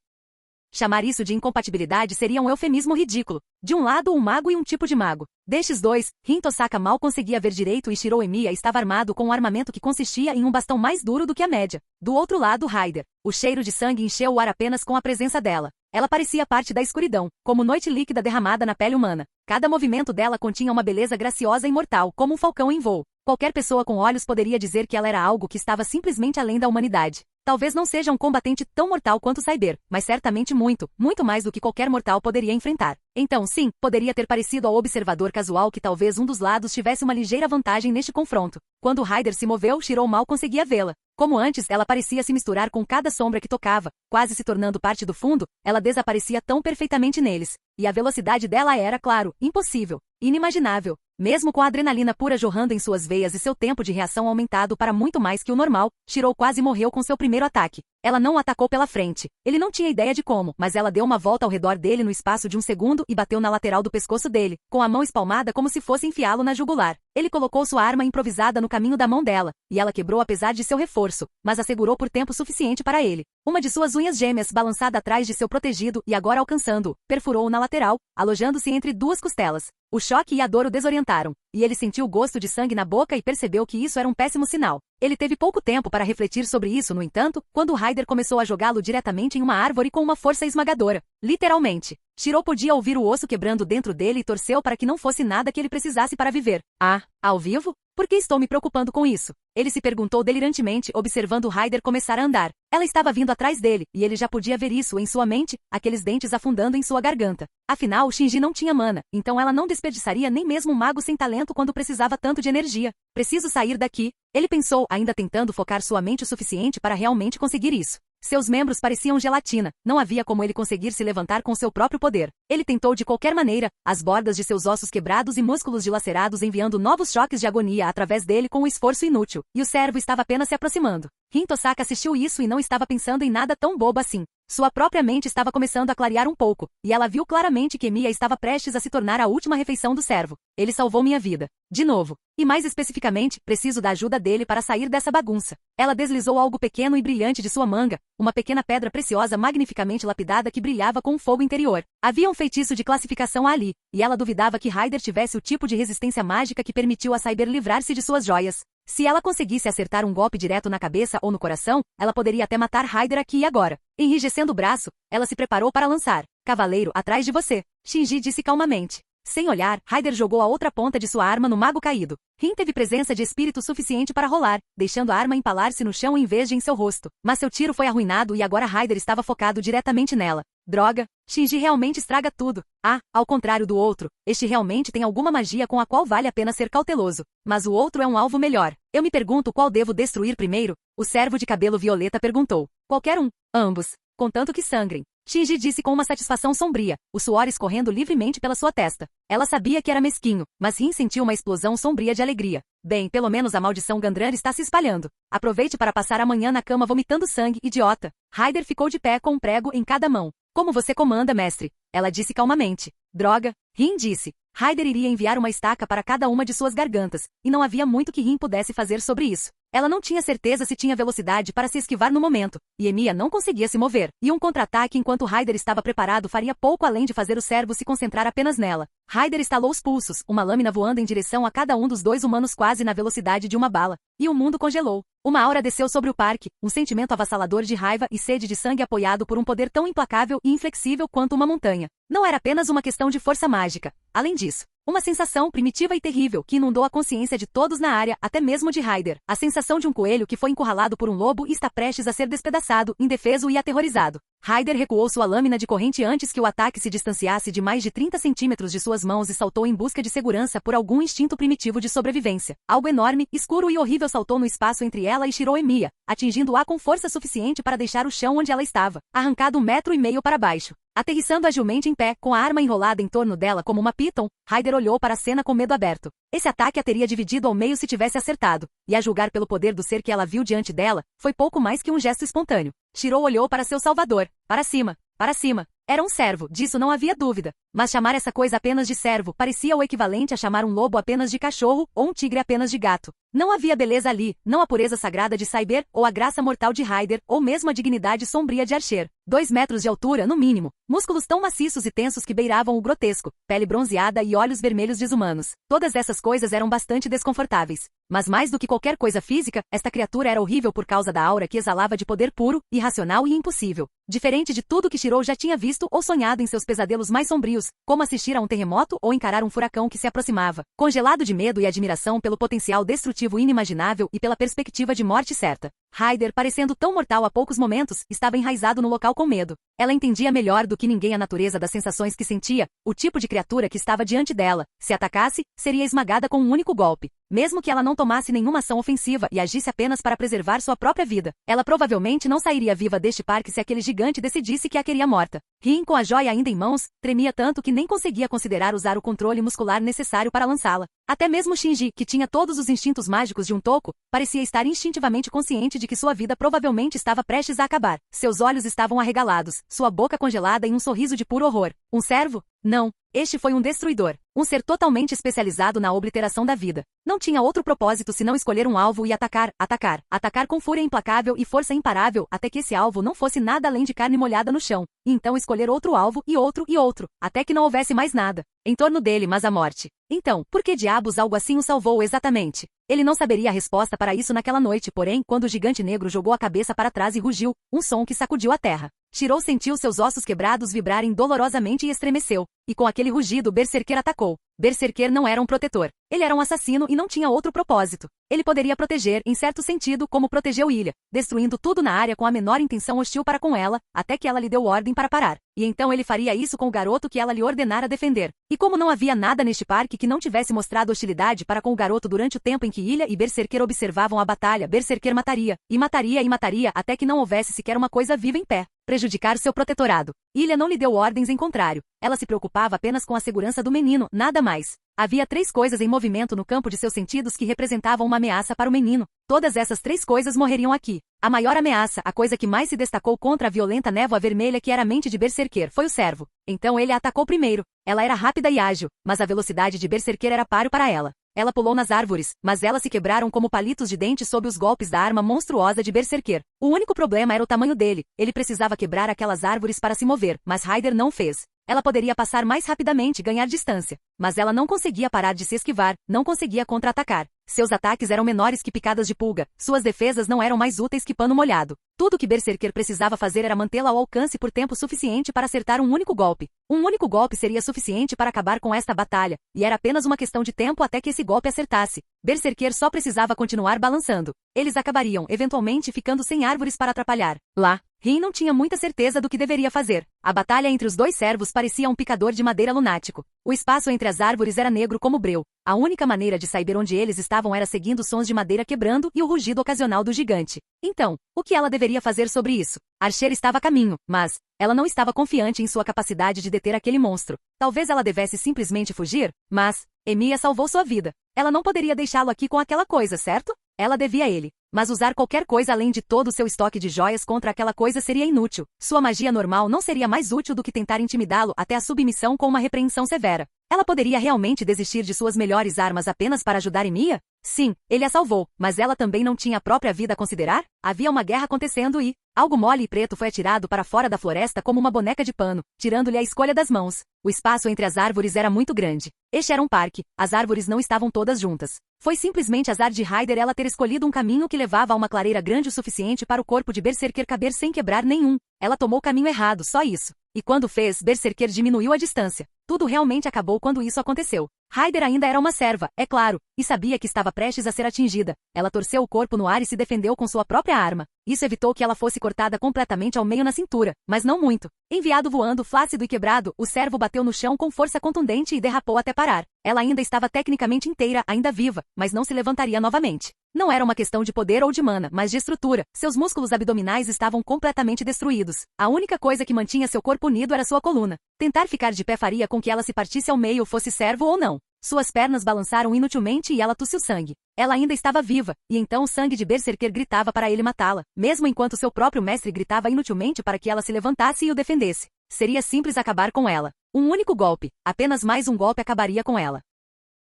Chamar isso de incompatibilidade seria um eufemismo ridículo. De um lado um mago e um tipo de mago. Destes dois, Rin Tosaka mal conseguia ver direito e Shirou Emiya estava armado com um armamento que consistia em um bastão mais duro do que a média. Do outro lado Ryder. O cheiro de sangue encheu o ar apenas com a presença dela. Ela parecia parte da escuridão, como noite líquida derramada na pele humana. Cada movimento dela continha uma beleza graciosa e mortal, como um falcão em voo. Qualquer pessoa com olhos poderia dizer que ela era algo que estava simplesmente além da humanidade. Talvez não seja um combatente tão mortal quanto Cyber, mas certamente muito, muito mais do que qualquer mortal poderia enfrentar. Então sim, poderia ter parecido ao observador casual que talvez um dos lados tivesse uma ligeira vantagem neste confronto. Quando Ryder se moveu, Shirou mal conseguia vê-la. Como antes, ela parecia se misturar com cada sombra que tocava, quase se tornando parte do fundo, ela desaparecia tão perfeitamente neles. E a velocidade dela era, claro, impossível, inimaginável. Mesmo com a adrenalina pura jorrando em suas veias e seu tempo de reação aumentado para muito mais que o normal, Shirou quase morreu com seu primeiro ataque. Ela não o atacou pela frente. Ele não tinha ideia de como, mas ela deu uma volta ao redor dele no espaço de um segundo e bateu na lateral do pescoço dele, com a mão espalmada como se fosse enfiá-lo na jugular. Ele colocou sua arma improvisada no caminho da mão dela, e ela quebrou apesar de seu reforço, mas a segurou por tempo suficiente para ele. Uma de suas unhas gêmeas balançada atrás de seu protegido e agora alcançando-o, perfurou-o na lateral, alojando-se entre duas costelas. O choque e a dor o desorientaram, e ele sentiu o gosto de sangue na boca e percebeu que isso era um péssimo sinal. Ele teve pouco tempo para refletir sobre isso, no entanto, quando Ryder começou a jogá-lo diretamente em uma árvore com uma força esmagadora. Literalmente. Shirou podia ouvir o osso quebrando dentro dele e torceu para que não fosse nada que ele precisasse para viver. Ah, ao vivo? Por que estou me preocupando com isso? Ele se perguntou delirantemente, observando Ryder começar a andar. Ela estava vindo atrás dele, e ele já podia ver isso em sua mente, aqueles dentes afundando em sua garganta. Afinal, Shinji não tinha mana, então ela não desperdiçaria nem mesmo um mago sem talento quando precisava tanto de energia. Preciso sair daqui, ele pensou, ainda tentando focar sua mente o suficiente para realmente conseguir isso. Seus membros pareciam gelatina, não havia como ele conseguir se levantar com seu próprio poder. Ele tentou de qualquer maneira, as bordas de seus ossos quebrados e músculos dilacerados enviando novos choques de agonia através dele com um esforço inútil, e o servo estava apenas se aproximando. Rin Tosaka assistiu isso e não estava pensando em nada tão bobo assim. Sua própria mente estava começando a clarear um pouco, e ela viu claramente que Emiya estava prestes a se tornar a última refeição do servo. Ele salvou minha vida. De novo. E mais especificamente, preciso da ajuda dele para sair dessa bagunça. Ela deslizou algo pequeno e brilhante de sua manga, uma pequena pedra preciosa magnificamente lapidada que brilhava com um fogo interior. Havia um feitiço de classificação ali, e ela duvidava que Ryder tivesse o tipo de resistência mágica que permitiu a Cyber livrar-se de suas joias. Se ela conseguisse acertar um golpe direto na cabeça ou no coração, ela poderia até matar Ryder aqui e agora. Enrijecendo o braço, ela se preparou para lançar. Cavaleiro, atrás de você. Shinji disse calmamente. Sem olhar, Ryder jogou a outra ponta de sua arma no mago caído. Rin teve presença de espírito suficiente para rolar, deixando a arma empalar-se no chão em vez de em seu rosto. Mas seu tiro foi arruinado e agora Ryder estava focado diretamente nela. Droga, Shinji realmente estraga tudo. Ah, ao contrário do outro, este realmente tem alguma magia com a qual vale a pena ser cauteloso. Mas o outro é um alvo melhor. Eu me pergunto qual devo destruir primeiro? O servo de cabelo violeta perguntou. Qualquer um. Ambos. Contanto que sangrem. Shinji disse com uma satisfação sombria, o suor escorrendo livremente pela sua testa. Ela sabia que era mesquinho, mas Rin sentiu uma explosão sombria de alegria. Bem, pelo menos a maldição Gandran está se espalhando. Aproveite para passar a manhã na cama vomitando sangue, idiota. Ryder ficou de pé com um prego em cada mão. Como você comanda, mestre? Ela disse calmamente. Droga, Rin disse. Ryder iria enviar uma estaca para cada uma de suas gargantas, e não havia muito que Rin pudesse fazer sobre isso. Ela não tinha certeza se tinha velocidade para se esquivar no momento, e Emiya não conseguia se mover, e um contra-ataque enquanto Ryder estava preparado faria pouco além de fazer o servo se concentrar apenas nela. Ryder estalou os pulsos, uma lâmina voando em direção a cada um dos dois humanos quase na velocidade de uma bala, e o mundo congelou. Uma aura desceu sobre o parque, um sentimento avassalador de raiva e sede de sangue apoiado por um poder tão implacável e inflexível quanto uma montanha. Não era apenas uma questão de força mágica. Além disso, uma sensação primitiva e terrível que inundou a consciência de todos na área, até mesmo de Ryder. A sensação de um coelho que foi encurralado por um lobo e está prestes a ser despedaçado, indefeso e aterrorizado. Ryder recuou sua lâmina de corrente antes que o ataque se distanciasse de mais de 30 centímetros de suas mãos e saltou em busca de segurança por algum instinto primitivo de sobrevivência. Algo enorme, escuro e horrível saltou no espaço entre ela e Shiro Emiya, atingindo-a com força suficiente para deixar o chão onde ela estava, arrancado 1,5 metros para baixo. Aterrissando agilmente em pé, com a arma enrolada em torno dela como uma piton, Ryder olhou para a cena com medo aberto. Esse ataque a teria dividido ao meio se tivesse acertado, e a julgar pelo poder do ser que ela viu diante dela, foi pouco mais que um gesto espontâneo. Shiro olhou para seu salvador. Para cima, para cima. Era um servo, disso não havia dúvida. Mas chamar essa coisa apenas de servo parecia o equivalente a chamar um lobo apenas de cachorro ou um tigre apenas de gato. Não havia beleza ali, não a pureza sagrada de Cyber, ou a graça mortal de Ryder, ou mesmo a dignidade sombria de Archer. 2 metros de altura, no mínimo. Músculos tão maciços e tensos que beiravam o grotesco. Pele bronzeada e olhos vermelhos desumanos. Todas essas coisas eram bastante desconfortáveis. Mas mais do que qualquer coisa física, esta criatura era horrível por causa da aura que exalava de poder puro, irracional e impossível. Diferente de tudo que Shiro já tinha visto ou sonhado em seus pesadelos mais sombrios, como assistir a um terremoto ou encarar um furacão que se aproximava. Congelado de medo e admiração pelo potencial destrutivo inimaginável e pela perspectiva de morte certa. Ryder, parecendo tão mortal há poucos momentos, estava enraizado no local com medo. Ela entendia melhor do que ninguém a natureza das sensações que sentia, o tipo de criatura que estava diante dela. Se atacasse, seria esmagada com um único golpe. Mesmo que ela não tomasse nenhuma ação ofensiva e agisse apenas para preservar sua própria vida, ela provavelmente não sairia viva deste parque se aquele gigante decidisse que a queria morta. Rin, com a joia ainda em mãos, tremia tanto que nem conseguia considerar usar o controle muscular necessário para lançá-la. Até mesmo Shinji, que tinha todos os instintos mágicos de um toco, parecia estar instintivamente consciente de que sua vida provavelmente estava prestes a acabar. Seus olhos estavam arregalados, sua boca congelada em um sorriso de puro horror. Um servo? Não. Este foi um destruidor. Um ser totalmente especializado na obliteração da vida. Não tinha outro propósito senão escolher um alvo e atacar, atacar, atacar com fúria implacável e força imparável até que esse alvo não fosse nada além de carne molhada no chão. E então escolher outro alvo e outro, até que não houvesse mais nada em torno dele, mas a morte. Então, por que diabos algo assim o salvou exatamente? Ele não saberia a resposta para isso naquela noite, porém, quando o gigante negro jogou a cabeça para trás e rugiu, um som que sacudiu a terra. Shiro sentiu seus ossos quebrados vibrarem dolorosamente e estremeceu. E com aquele rugido, Berserker atacou. Berserker não era um protetor. Ele era um assassino e não tinha outro propósito. Ele poderia proteger, em certo sentido, como protegeu Ilha, destruindo tudo na área com a menor intenção hostil para com ela, até que ela lhe deu ordem para parar. E então ele faria isso com o garoto que ela lhe ordenara defender. E como não havia nada neste parque que não tivesse mostrado hostilidade para com o garoto durante o tempo em que Ilha e Berserker observavam a batalha, Berserker mataria, e mataria e mataria até que não houvesse sequer uma coisa viva em pé. Prejudicar seu protetorado. Ilha não lhe deu ordens em contrário. Ela se preocupava apenas com a segurança do menino, nada mais. Havia 3 coisas em movimento no campo de seus sentidos que representavam uma ameaça para o menino. Todas essas 3 coisas morreriam aqui. A maior ameaça, a coisa que mais se destacou contra a violenta névoa vermelha que era a mente de Berserker, foi o servo. Então ele a atacou primeiro. Ela era rápida e ágil, mas a velocidade de Berserker era páreo para ela. Ela pulou nas árvores, mas elas se quebraram como palitos de dente sob os golpes da arma monstruosa de Berserker. O único problema era o tamanho dele. Ele precisava quebrar aquelas árvores para se mover, mas Ryder não fez. Ela poderia passar mais rapidamente e ganhar distância, mas ela não conseguia parar de se esquivar, não conseguia contra-atacar. Seus ataques eram menores que picadas de pulga, suas defesas não eram mais úteis que pano molhado. Tudo que Berserker precisava fazer era mantê-la ao alcance por tempo suficiente para acertar um único golpe. Um único golpe seria suficiente para acabar com esta batalha, e era apenas uma questão de tempo até que esse golpe acertasse. Berserker só precisava continuar balançando. Eles acabariam, eventualmente, ficando sem árvores para atrapalhar. Lá, Rin não tinha muita certeza do que deveria fazer. A batalha entre os dois servos parecia um picador de madeira lunático. O espaço entre as árvores era negro como breu. A única maneira de saber onde eles estavam era seguindo sons de madeira quebrando e o rugido ocasional do gigante. Então, o que ela deveria fazer sobre isso? Archer estava a caminho, mas ela não estava confiante em sua capacidade de deter aquele monstro. Talvez ela devesse simplesmente fugir, mas Emiya salvou sua vida. Ela não poderia deixá-lo aqui com aquela coisa, certo? Ela devia a ele. Mas usar qualquer coisa além de todo o seu estoque de joias contra aquela coisa seria inútil. Sua magia normal não seria mais útil do que tentar intimidá-lo até a submissão com uma repreensão severa. Ela poderia realmente desistir de suas melhores armas apenas para ajudar Emiya? Sim, ele a salvou, mas ela também não tinha a própria vida a considerar? Havia uma guerra acontecendo e algo mole e preto foi atirado para fora da floresta como uma boneca de pano, tirando-lhe a escolha das mãos. O espaço entre as árvores era muito grande. Este era um parque, as árvores não estavam todas juntas. Foi simplesmente azar de Ryder ela ter escolhido um caminho que levava a uma clareira grande o suficiente para o corpo de Berserker caber sem quebrar nenhum. Ela tomou o caminho errado, só isso. E quando fez, Berserker diminuiu a distância. Tudo realmente acabou quando isso aconteceu. Ryder ainda era uma serva, é claro, e sabia que estava prestes a ser atingida. Ela torceu o corpo no ar e se defendeu com sua própria arma. Isso evitou que ela fosse cortada completamente ao meio na cintura, mas não muito. Enviado voando flácido e quebrado, o servo bateu no chão com força contundente e derrapou até parar. Ela ainda estava tecnicamente inteira, ainda viva, mas não se levantaria novamente. Não era uma questão de poder ou de mana, mas de estrutura. Seus músculos abdominais estavam completamente destruídos. A única coisa que mantinha seu corpo unido era sua coluna. Tentar ficar de pé faria com que ela se partisse ao meio, fosse servo ou não. Suas pernas balançaram inutilmente e ela tossiu sangue. Ela ainda estava viva, e então o sangue de Berserker gritava para ele matá-la, mesmo enquanto seu próprio mestre gritava inutilmente para que ela se levantasse e o defendesse. Seria simples acabar com ela. Um único golpe, apenas mais um golpe acabaria com ela.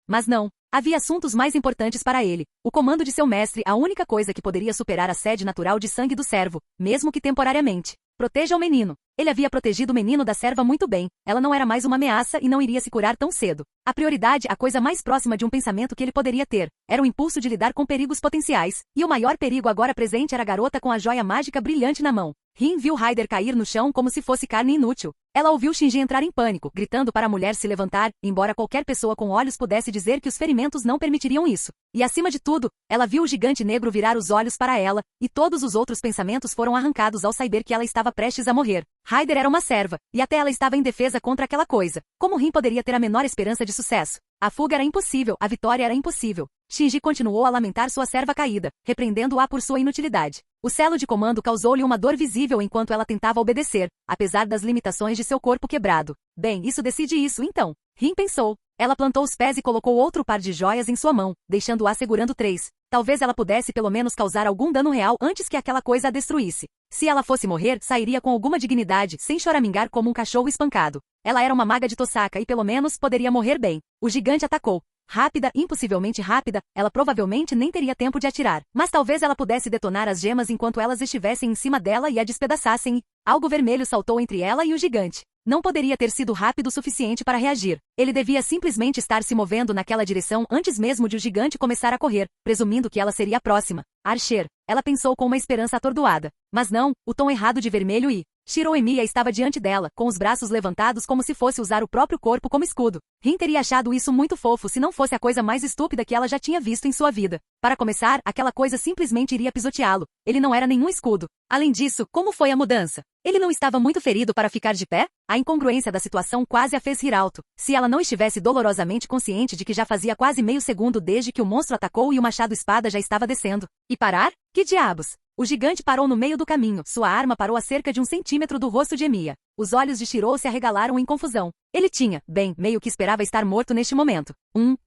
Mas não. Havia assuntos mais importantes para ele. O comando de seu mestre, a única coisa que poderia superar a sede natural de sangue do servo, mesmo que temporariamente. Proteja o menino. Ele havia protegido o menino da serva muito bem. Ela não era mais uma ameaça e não iria se curar tão cedo. A prioridade, a coisa mais próxima de um pensamento que ele poderia ter, era o impulso de lidar com perigos potenciais. E o maior perigo agora presente era a garota com a joia mágica brilhante na mão. Rin viu Ryder cair no chão como se fosse carne inútil. Ela ouviu Shinji entrar em pânico, gritando para a mulher se levantar, embora qualquer pessoa com olhos pudesse dizer que os ferimentos não permitiriam isso. E acima de tudo, ela viu o gigante negro virar os olhos para ela, e todos os outros pensamentos foram arrancados ao saber que ela estava prestes a morrer. Ryder era uma serva, e até ela estava em defesa contra aquela coisa. Como Rin poderia ter a menor esperança de sucesso? A fuga era impossível, a vitória era impossível. Shinji continuou a lamentar sua serva caída, repreendendo-a por sua inutilidade. O selo de comando causou-lhe uma dor visível enquanto ela tentava obedecer, apesar das limitações de seu corpo quebrado. Bem, isso decide isso então. Rin pensou. Ela plantou os pés e colocou outro par de joias em sua mão, deixando-a segurando 3. Talvez ela pudesse pelo menos causar algum dano real antes que aquela coisa a destruísse. Se ela fosse morrer, sairia com alguma dignidade, sem choramingar como um cachorro espancado. Ela era uma maga de Tosaka e pelo menos poderia morrer bem. O gigante atacou. Rápida, impossivelmente rápida, ela provavelmente nem teria tempo de atirar. Mas talvez ela pudesse detonar as gemas enquanto elas estivessem em cima dela e a despedaçassem. Algo vermelho saltou entre ela e o gigante. Não poderia ter sido rápido o suficiente para reagir. Ele devia simplesmente estar se movendo naquela direção antes mesmo de o gigante começar a correr, presumindo que ela seria a próxima. Archer. Ela pensou com uma esperança atordoada. Mas não, o tom errado de vermelho e Shiro Emiya estava diante dela, com os braços levantados como se fosse usar o próprio corpo como escudo. Rin teria achado isso muito fofo se não fosse a coisa mais estúpida que ela já tinha visto em sua vida. Para começar, aquela coisa simplesmente iria pisoteá-lo. Ele não era nenhum escudo. Além disso, como foi a mudança? Ele não estava muito ferido para ficar de pé? A incongruência da situação quase a fez rir alto. Se ela não estivesse dolorosamente consciente de que já fazia quase meio segundo desde que o monstro atacou e o machado-espada já estava descendo. E parar? Que diabos? O gigante parou no meio do caminho. Sua arma parou a cerca de 1 centímetro do rosto de Emiya. Os olhos de Shiro se arregalaram em confusão. Ele tinha, bem, meio que esperava estar morto neste momento.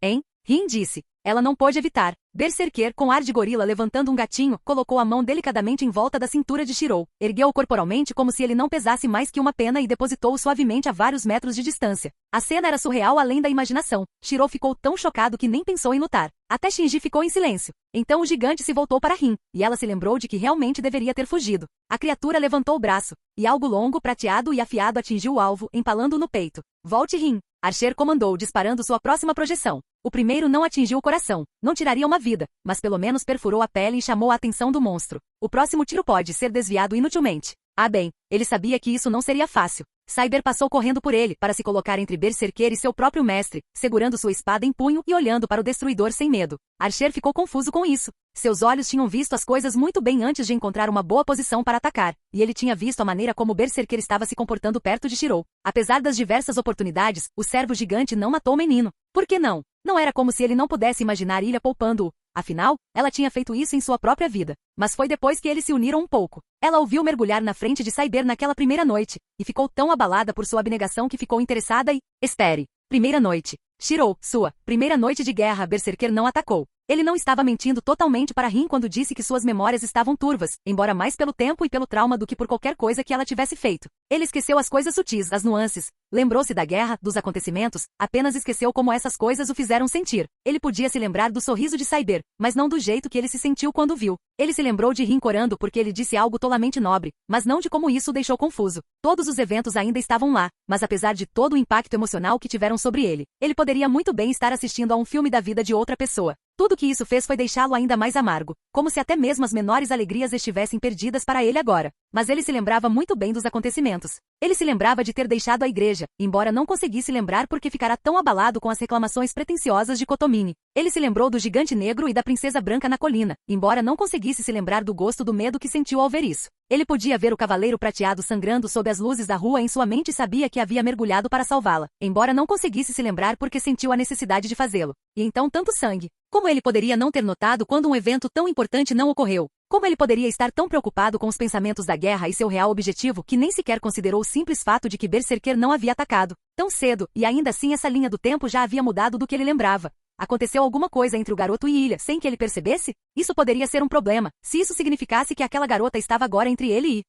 Hein? Rin disse. Ela não pôde evitar. Berserker, com ar de gorila levantando um gatinho, colocou a mão delicadamente em volta da cintura de Shiro. Ergueu-o corporalmente como se ele não pesasse mais que uma pena e depositou-o suavemente a vários metros de distância. A cena era surreal além da imaginação. Shiro ficou tão chocado que nem pensou em lutar. Até Shinji ficou em silêncio. Então o gigante se voltou para Rin, e ela se lembrou de que realmente deveria ter fugido. A criatura levantou o braço, e algo longo, prateado e afiado atingiu o alvo, empalando-o no peito. Volte, Rin. Archer comandou, disparando sua próxima projeção. O primeiro não atingiu o coração, não tiraria uma vida, mas pelo menos perfurou a pele e chamou a atenção do monstro. O próximo tiro pode ser desviado inutilmente. Ah bem, ele sabia que isso não seria fácil. Cyber passou correndo por ele para se colocar entre Berserker e seu próprio mestre, segurando sua espada em punho e olhando para o destruidor sem medo. Archer ficou confuso com isso. Seus olhos tinham visto as coisas muito bem antes de encontrar uma boa posição para atacar, e ele tinha visto a maneira como o Berserker estava se comportando perto de Shirou. Apesar das diversas oportunidades, o servo gigante não matou o menino. Por que não? Não era como se ele não pudesse imaginar Ilha poupando-o. Afinal, ela tinha feito isso em sua própria vida. Mas foi depois que eles se uniram um pouco. Ela o viu mergulhar na frente de Cyber naquela primeira noite, e ficou tão abalada por sua abnegação que ficou interessada e... Espere. Primeira noite. Shirou, sua primeira noite de guerra, Berserker não atacou. Ele não estava mentindo totalmente para Rin quando disse que suas memórias estavam turvas, embora mais pelo tempo e pelo trauma do que por qualquer coisa que ela tivesse feito. Ele esqueceu as coisas sutis, as nuances. Lembrou-se da guerra, dos acontecimentos, apenas esqueceu como essas coisas o fizeram sentir. Ele podia se lembrar do sorriso de Cyber, mas não do jeito que ele se sentiu quando viu. Ele se lembrou de Rin corando porque ele disse algo tolamente nobre, mas não de como isso o deixou confuso. Todos os eventos ainda estavam lá, mas apesar de todo o impacto emocional que tiveram sobre ele poderia muito bem estar assistindo a um filme da vida de outra pessoa. Tudo que isso fez foi deixá-lo ainda mais amargo, como se até mesmo as menores alegrias estivessem perdidas para ele agora. Mas ele se lembrava muito bem dos acontecimentos. Ele se lembrava de ter deixado a igreja, embora não conseguisse lembrar porque ficara tão abalado com as reclamações pretensiosas de Kotomini. Ele se lembrou do gigante negro e da princesa branca na colina, embora não conseguisse se lembrar do gosto do medo que sentiu ao ver isso. Ele podia ver o cavaleiro prateado sangrando sob as luzes da rua em sua mente e sabia que havia mergulhado para salvá-la, embora não conseguisse se lembrar porque sentiu a necessidade de fazê-lo. E então tanto sangue. Como ele poderia não ter notado quando um evento tão importante não ocorreu? Como ele poderia estar tão preocupado com os pensamentos da guerra e seu real objetivo que nem sequer considerou o simples fato de que Berserker não havia atacado tão cedo, e ainda assim essa linha do tempo já havia mudado do que ele lembrava? Aconteceu alguma coisa entre o garoto e Ilha, sem que ele percebesse? Isso poderia ser um problema, se isso significasse que aquela garota estava agora entre ele e...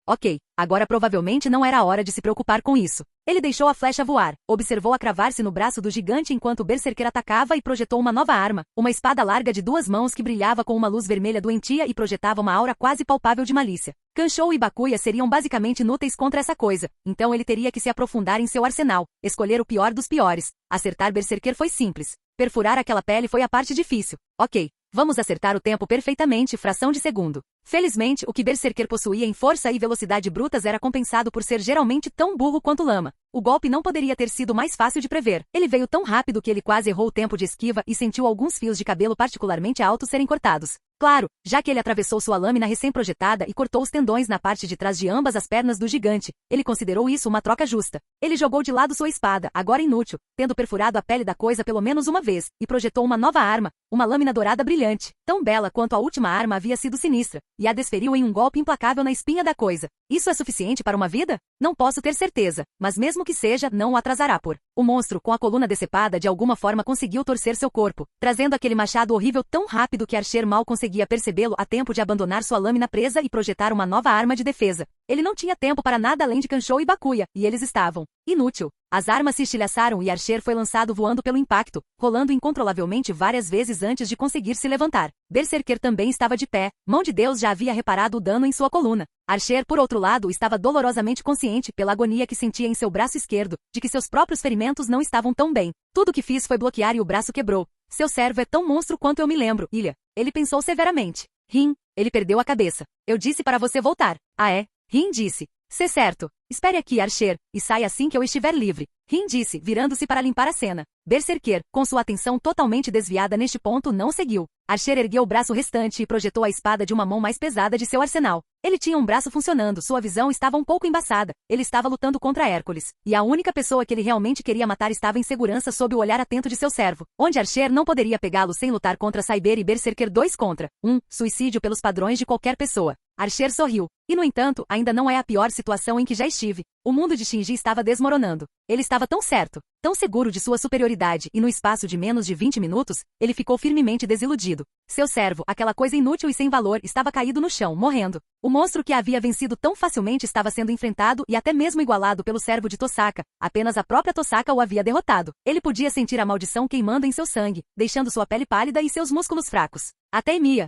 Ok, agora provavelmente não era a hora de se preocupar com isso. Ele deixou a flecha voar, observou-a cravar-se no braço do gigante enquanto o Berserker atacava e projetou uma nova arma, uma espada larga de 2 mãos que brilhava com uma luz vermelha doentia e projetava uma aura quase palpável de malícia. Kanshou e Bakuya seriam basicamente inúteis contra essa coisa, então ele teria que se aprofundar em seu arsenal, escolher o pior dos piores. Acertar Berserker foi simples. Perfurar aquela pele foi a parte difícil. Ok, vamos acertar o tempo perfeitamente, fração de segundo. Felizmente, o que Berserker possuía em força e velocidade brutas era compensado por ser geralmente tão burro quanto lama. O golpe não poderia ter sido mais fácil de prever. Ele veio tão rápido que ele quase errou o tempo de esquiva e sentiu alguns fios de cabelo particularmente altos serem cortados. Claro, já que ele atravessou sua lâmina recém-projetada e cortou os tendões na parte de trás de ambas as pernas do gigante, ele considerou isso uma troca justa. Ele jogou de lado sua espada, agora inútil, tendo perfurado a pele da coisa pelo menos uma vez, e projetou uma nova arma, uma lâmina dourada brilhante, tão bela quanto a última arma havia sido sinistra, e a desferiu em um golpe implacável na espinha da coisa. Isso é suficiente para uma vida? Não posso ter certeza, mas mesmo que seja, não o atrasará por... O monstro, com a coluna decepada, de alguma forma conseguiu torcer seu corpo, trazendo aquele machado horrível tão rápido que Archer mal conseguia percebê-lo a tempo de abandonar sua lâmina presa e projetar uma nova arma de defesa. Ele não tinha tempo para nada além de Kanshou e Bakuya, e eles estavam... inútil. As armas se estilhaçaram e Archer foi lançado voando pelo impacto, rolando incontrolavelmente várias vezes antes de conseguir se levantar. Berserker também estava de pé, mão de Deus já havia reparado o dano em sua coluna. Archer, por outro lado, estava dolorosamente consciente pela agonia que sentia em seu braço esquerdo, de que seus próprios ferimentos não estavam tão bem. Tudo o que fiz foi bloquear e o braço quebrou. Seu servo é tão monstro quanto eu me lembro, Ilha. Ele pensou severamente. Rin, ele perdeu a cabeça. Eu disse para você voltar. Ah é? Rin disse. Cê certo. Espere aqui, Archer, e saia assim que eu estiver livre. Rin disse, virando-se para limpar a cena. Berserker, com sua atenção totalmente desviada neste ponto, não seguiu. Archer ergueu o braço restante e projetou a espada de uma mão mais pesada de seu arsenal. Ele tinha um braço funcionando, sua visão estava um pouco embaçada. Ele estava lutando contra Hércules. E a única pessoa que ele realmente queria matar estava em segurança sob o olhar atento de seu servo. Onde Archer não poderia pegá-lo sem lutar contra Cyber e Berserker 2 contra 1, suicídio pelos padrões de qualquer pessoa. Archer sorriu. E no entanto, ainda não é a pior situação em que já estive. O mundo de Shinji estava desmoronando. Ele estava tão certo, tão seguro de sua superioridade e no espaço de menos de 20 minutos, ele ficou firmemente desiludido. Seu servo, aquela coisa inútil e sem valor, estava caído no chão, morrendo. O monstro que havia vencido tão facilmente estava sendo enfrentado e até mesmo igualado pelo servo de Tosaka. Apenas a própria Tosaka o havia derrotado. Ele podia sentir a maldição queimando em seu sangue, deixando sua pele pálida e seus músculos fracos. Até Emiya.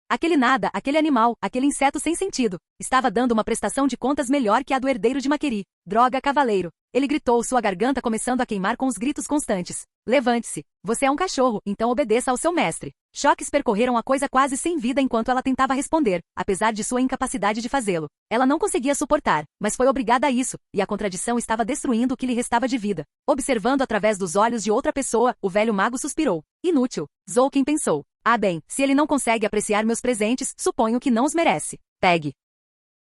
Aquele nada, aquele animal, aquele inseto sem sentido, estava dando uma prestação de contas melhor que a do herdeiro de Makeri. Droga, cavaleiro. Ele gritou, sua garganta começando a queimar com os gritos constantes. Levante-se. Você é um cachorro, então obedeça ao seu mestre. Choques percorreram a coisa quase sem vida enquanto ela tentava responder, apesar de sua incapacidade de fazê-lo. Ela não conseguia suportar, mas foi obrigada a isso, e a contradição estava destruindo o que lhe restava de vida. Observando através dos olhos de outra pessoa, o velho mago suspirou. Inútil. Zolkin pensou. Ah bem, se ele não consegue apreciar meus presentes, suponho que não os merece. Pegue.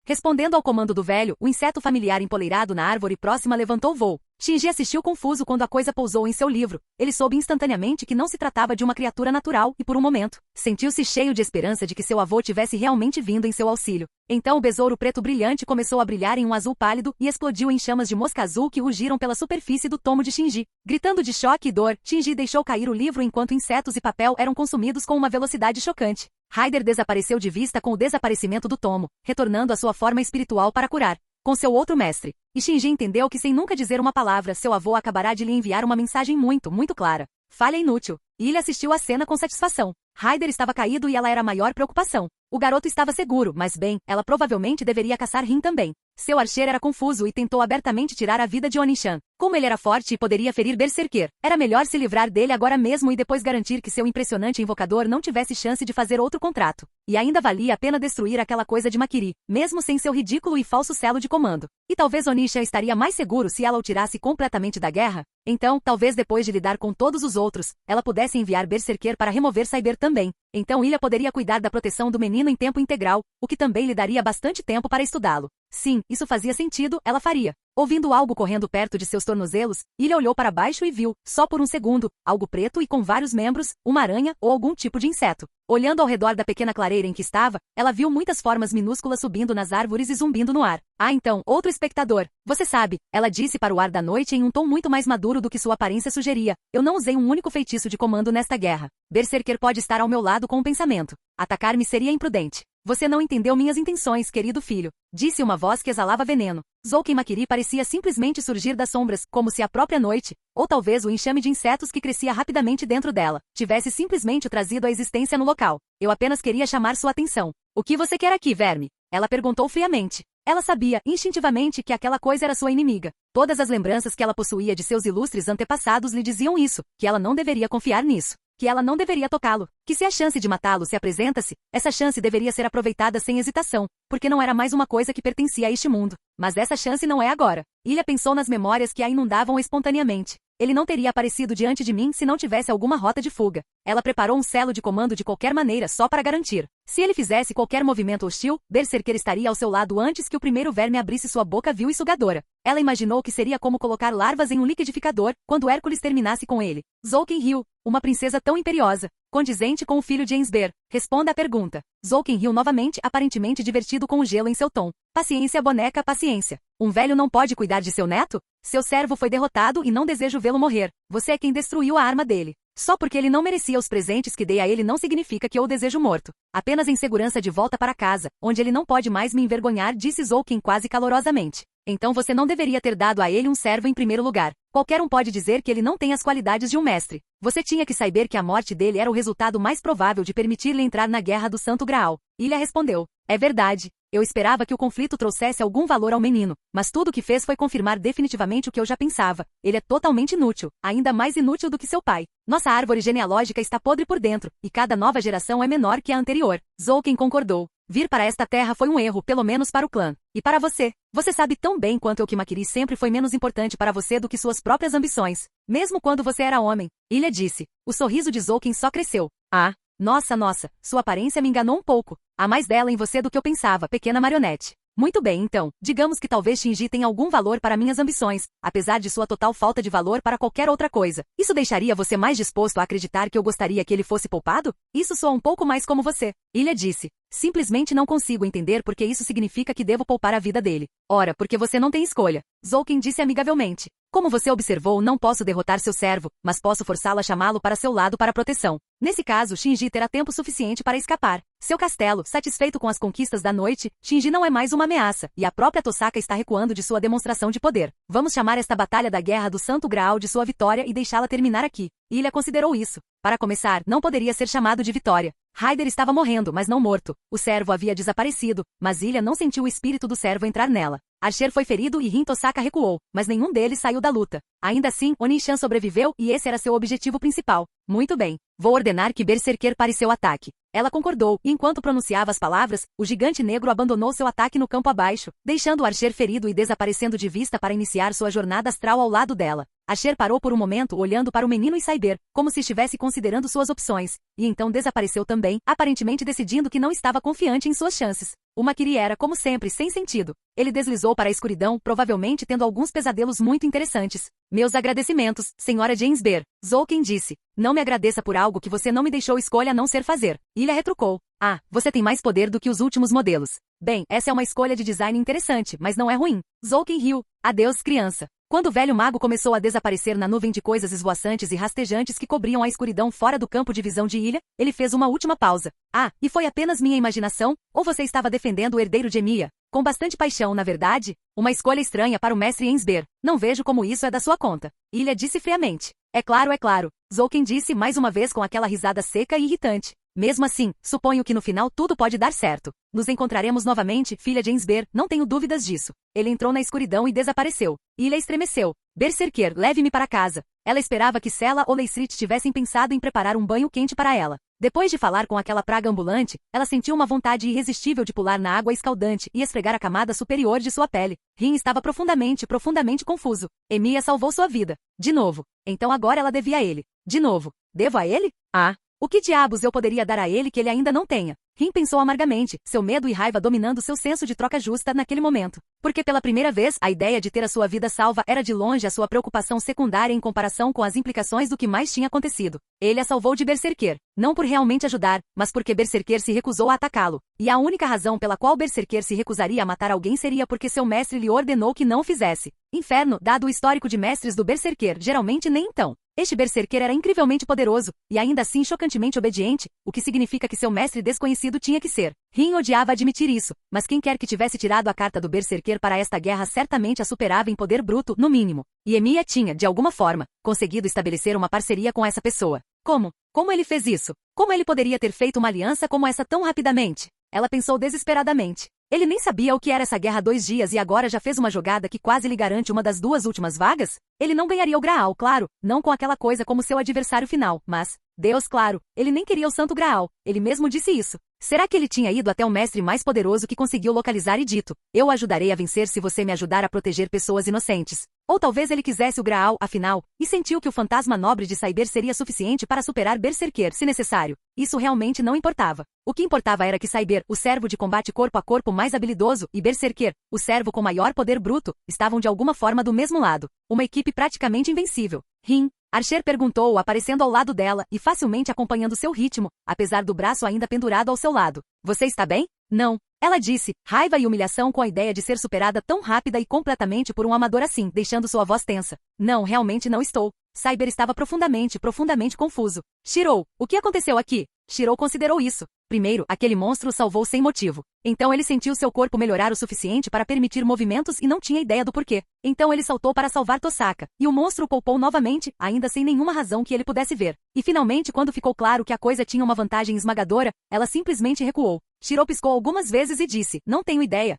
Respondendo ao comando do velho, o inseto familiar empoleirado na árvore próxima levantou voo. Shinji assistiu confuso quando a coisa pousou em seu livro. Ele soube instantaneamente que não se tratava de uma criatura natural e, por um momento, sentiu-se cheio de esperança de que seu avô tivesse realmente vindo em seu auxílio. Então o besouro preto brilhante começou a brilhar em um azul pálido e explodiu em chamas de mosca azul que rugiram pela superfície do tomo de Shinji. Gritando de choque e dor, Shinji deixou cair o livro enquanto insetos e papel eram consumidos com uma velocidade chocante. Ryder desapareceu de vista com o desaparecimento do tomo, retornando à sua forma espiritual para curar, com seu outro mestre. E Shinji entendeu que sem nunca dizer uma palavra, seu avô acabará de lhe enviar uma mensagem muito, muito clara. Falha inútil. E ele assistiu à cena com satisfação. Ryder estava caído e ela era a maior preocupação. O garoto estava seguro, mas bem, ela provavelmente deveria caçar Rin também. Seu archer era confuso e tentou abertamente tirar a vida de Onishan. Como ele era forte e poderia ferir Berserker, era melhor se livrar dele agora mesmo e depois garantir que seu impressionante invocador não tivesse chance de fazer outro contrato. E ainda valia a pena destruir aquela coisa de Makiri, mesmo sem seu ridículo e falso selo de comando. E talvez Onisha estaria mais seguro se ela o tirasse completamente da guerra? Então, talvez depois de lidar com todos os outros, ela pudesse enviar Berserker para remover Cyber também. Então Ilha poderia cuidar da proteção do menino em tempo integral, o que também lhe daria bastante tempo para estudá-lo. Sim, isso fazia sentido, ela faria. Ouvindo algo correndo perto de seus tornozelos, Ilha olhou para baixo e viu, só por um segundo, algo preto e com vários membros, uma aranha ou algum tipo de inseto. Olhando ao redor da pequena clareira em que estava, ela viu muitas formas minúsculas subindo nas árvores e zumbindo no ar. Ah, então, outro espectador. Você sabe, ela disse para o ar da noite em um tom muito mais maduro do que sua aparência sugeria. Eu não usei um único feitiço de comando nesta guerra. Berserker pode estar ao meu lado com um pensamento. Atacar-me seria imprudente. Você não entendeu minhas intenções, querido filho. Disse uma voz que exalava veneno. Zouken Makiri parecia simplesmente surgir das sombras, como se a própria noite, ou talvez o enxame de insetos que crescia rapidamente dentro dela, tivesse simplesmente o trazido à existência no local. Eu apenas queria chamar sua atenção. O que você quer aqui, verme? Ela perguntou friamente. Ela sabia, instintivamente, que aquela coisa era sua inimiga. Todas as lembranças que ela possuía de seus ilustres antepassados lhe diziam isso, que ela não deveria confiar nisso. Que ela não deveria tocá-lo, que se a chance de matá-lo se apresenta-se, essa chance deveria ser aproveitada sem hesitação, porque não era mais uma coisa que pertencia a este mundo. Mas essa chance não é agora. Ilha pensou nas memórias que a inundavam espontaneamente. Ele não teria aparecido diante de mim se não tivesse alguma rota de fuga. Ela preparou um selo de comando de qualquer maneira só para garantir. Se ele fizesse qualquer movimento hostil, Berserker estaria ao seu lado antes que o primeiro verme abrisse sua boca vil e sugadora. Ela imaginou que seria como colocar larvas em um liquidificador, quando Hércules terminasse com ele. Zouken riu. Uma princesa tão imperiosa, condizente com o filho de Ensber. Responda à pergunta. Zouken riu novamente, aparentemente divertido com o gelo em seu tom. Paciência, boneca, paciência. Um velho não pode cuidar de seu neto? Seu servo foi derrotado e não desejo vê-lo morrer. Você é quem destruiu a arma dele. Só porque ele não merecia os presentes que dei a ele não significa que eu o desejo morto. Apenas em segurança de volta para casa, onde ele não pode mais me envergonhar, disse Zouken quase calorosamente. Então você não deveria ter dado a ele um servo em primeiro lugar. Qualquer um pode dizer que ele não tem as qualidades de um mestre. Você tinha que saber que a morte dele era o resultado mais provável de permitir-lhe entrar na guerra do Santo Graal. Ilha respondeu. É verdade. Eu esperava que o conflito trouxesse algum valor ao menino, mas tudo o que fez foi confirmar definitivamente o que eu já pensava. Ele é totalmente inútil, ainda mais inútil do que seu pai. Nossa árvore genealógica está podre por dentro, e cada nova geração é menor que a anterior. Zouken concordou. Vir para esta terra foi um erro, pelo menos para o clã. E para você? Você sabe tão bem quanto eu que Makiri sempre foi menos importante para você do que suas próprias ambições. Mesmo quando você era homem. Ilha disse. O sorriso de Zouken só cresceu. Ah, nossa, sua aparência me enganou um pouco. Há mais dela em você do que eu pensava, pequena marionete. Muito bem, então, digamos que talvez Shinji tenha algum valor para minhas ambições, apesar de sua total falta de valor para qualquer outra coisa. Isso deixaria você mais disposto a acreditar que eu gostaria que ele fosse poupado? Isso soa um pouco mais como você. Ilha disse. Simplesmente não consigo entender porque isso significa que devo poupar a vida dele. Ora, porque você não tem escolha. Zouken disse amigavelmente. Como você observou, não posso derrotar seu servo, mas posso forçá-lo a chamá-lo para seu lado para proteção. Nesse caso, Shinji terá tempo suficiente para escapar. Seu castelo, satisfeito com as conquistas da noite, Shinji não é mais uma ameaça, e a própria Tosaka está recuando de sua demonstração de poder. Vamos chamar esta batalha da Guerra do Santo Graal de sua vitória e deixá-la terminar aqui. Ilha considerou isso. Para começar, não poderia ser chamado de vitória. Ryder estava morrendo, mas não morto. O servo havia desaparecido, mas Ilha não sentiu o espírito do servo entrar nela. Archer foi ferido e Rin Tosaka recuou, mas nenhum deles saiu da luta. Ainda assim, Onishan sobreviveu e esse era seu objetivo principal. Muito bem. Vou ordenar que Berserker pare seu ataque. Ela concordou, e enquanto pronunciava as palavras, o gigante negro abandonou seu ataque no campo abaixo, deixando o Archer ferido e desaparecendo de vista para iniciar sua jornada astral ao lado dela. Archer parou por um momento olhando para o menino e Cyber, como se estivesse considerando suas opções, e então desapareceu também, aparentemente decidindo que não estava confiante em suas chances. O Makiri era, como sempre, sem sentido. Ele deslizou para a escuridão, provavelmente tendo alguns pesadelos muito interessantes. Meus agradecimentos, Senhora James Bear. Zouken disse. Não me agradeça por algo que você não me deixou escolha a não ser fazer. Ilha retrucou. Ah, você tem mais poder do que os últimos modelos. Bem, essa é uma escolha de design interessante, mas não é ruim. Zouken riu. Adeus, criança. Quando o velho mago começou a desaparecer na nuvem de coisas esvoaçantes e rastejantes que cobriam a escuridão fora do campo de visão de Ilha, ele fez uma última pausa. Ah, e foi apenas minha imaginação? Ou você estava defendendo o herdeiro de Emilia? Com bastante paixão, na verdade? Uma escolha estranha para o mestre Ensber. Não vejo como isso é da sua conta. Ilha disse friamente. É claro, é claro. Zouken disse mais uma vez com aquela risada seca e irritante. Mesmo assim, suponho que no final tudo pode dar certo. Nos encontraremos novamente, filha de Ensber, não tenho dúvidas disso. Ele entrou na escuridão e desapareceu. Ilha estremeceu. Berserker, leve-me para casa. Ela esperava que Sela ou Leisrit tivessem pensado em preparar um banho quente para ela. Depois de falar com aquela praga ambulante, ela sentiu uma vontade irresistível de pular na água escaldante e esfregar a camada superior de sua pele. Rin estava profundamente confuso. Emilia salvou sua vida. De novo. Então agora ela devia a ele. De novo. Devo a ele? Ah. O que diabos eu poderia dar a ele que ele ainda não tenha? Rin pensou amargamente, seu medo e raiva dominando seu senso de troca justa naquele momento. Porque pela primeira vez, a ideia de ter a sua vida salva era de longe a sua preocupação secundária em comparação com as implicações do que mais tinha acontecido. Ele a salvou de Berserker, não por realmente ajudar, mas porque Berserker se recusou a atacá-lo. E a única razão pela qual Berserker se recusaria a matar alguém seria porque seu mestre lhe ordenou que não o fizesse. Inferno, dado o histórico de mestres do Berserker, geralmente nem então. Este Berserker era incrivelmente poderoso, e ainda assim chocantemente obediente, o que significa que seu mestre desconhecido tinha que ser. Rin odiava admitir isso, mas quem quer que tivesse tirado a carta do Berserker para esta guerra certamente a superava em poder bruto, no mínimo. E Emilia tinha, de alguma forma, conseguido estabelecer uma parceria com essa pessoa. Como? Como ele fez isso? Como ele poderia ter feito uma aliança como essa tão rapidamente? Ela pensou desesperadamente. Ele nem sabia o que era essa guerra há 2 dias e agora já fez uma jogada que quase lhe garante uma das 2 últimas vagas? Ele não ganharia o Graal, claro, não com aquela coisa como seu adversário final, mas, Deus, claro, ele nem queria o Santo Graal, ele mesmo disse isso. Será que ele tinha ido até o mestre mais poderoso que conseguiu localizar e dito, eu o ajudarei a vencer se você me ajudar a proteger pessoas inocentes? Ou talvez ele quisesse o Graal, afinal, e sentiu que o fantasma nobre de Cyber seria suficiente para superar Berserker, se necessário. Isso realmente não importava. O que importava era que Cyber, o servo de combate corpo a corpo mais habilidoso, e Berserker, o servo com maior poder bruto, estavam de alguma forma do mesmo lado. Uma equipe praticamente invencível. Rin. Archer perguntou, aparecendo ao lado dela e facilmente acompanhando seu ritmo, apesar do braço ainda pendurado ao seu lado. Você está bem? Não. Ela disse, raiva e humilhação com a ideia de ser superada tão rápida e completamente por um amador assim, deixando sua voz tensa. Não, realmente não estou. Cyber estava profundamente confuso. Shirou, o que aconteceu aqui? Shirou considerou isso. Primeiro, aquele monstro o salvou sem motivo. Então ele sentiu seu corpo melhorar o suficiente para permitir movimentos e não tinha ideia do porquê. Então ele saltou para salvar Tosaka, e o monstro o poupou novamente, ainda sem nenhuma razão que ele pudesse ver. E finalmente, quando ficou claro que a coisa tinha uma vantagem esmagadora, ela simplesmente recuou. Shirou piscou algumas vezes e disse, não tenho ideia.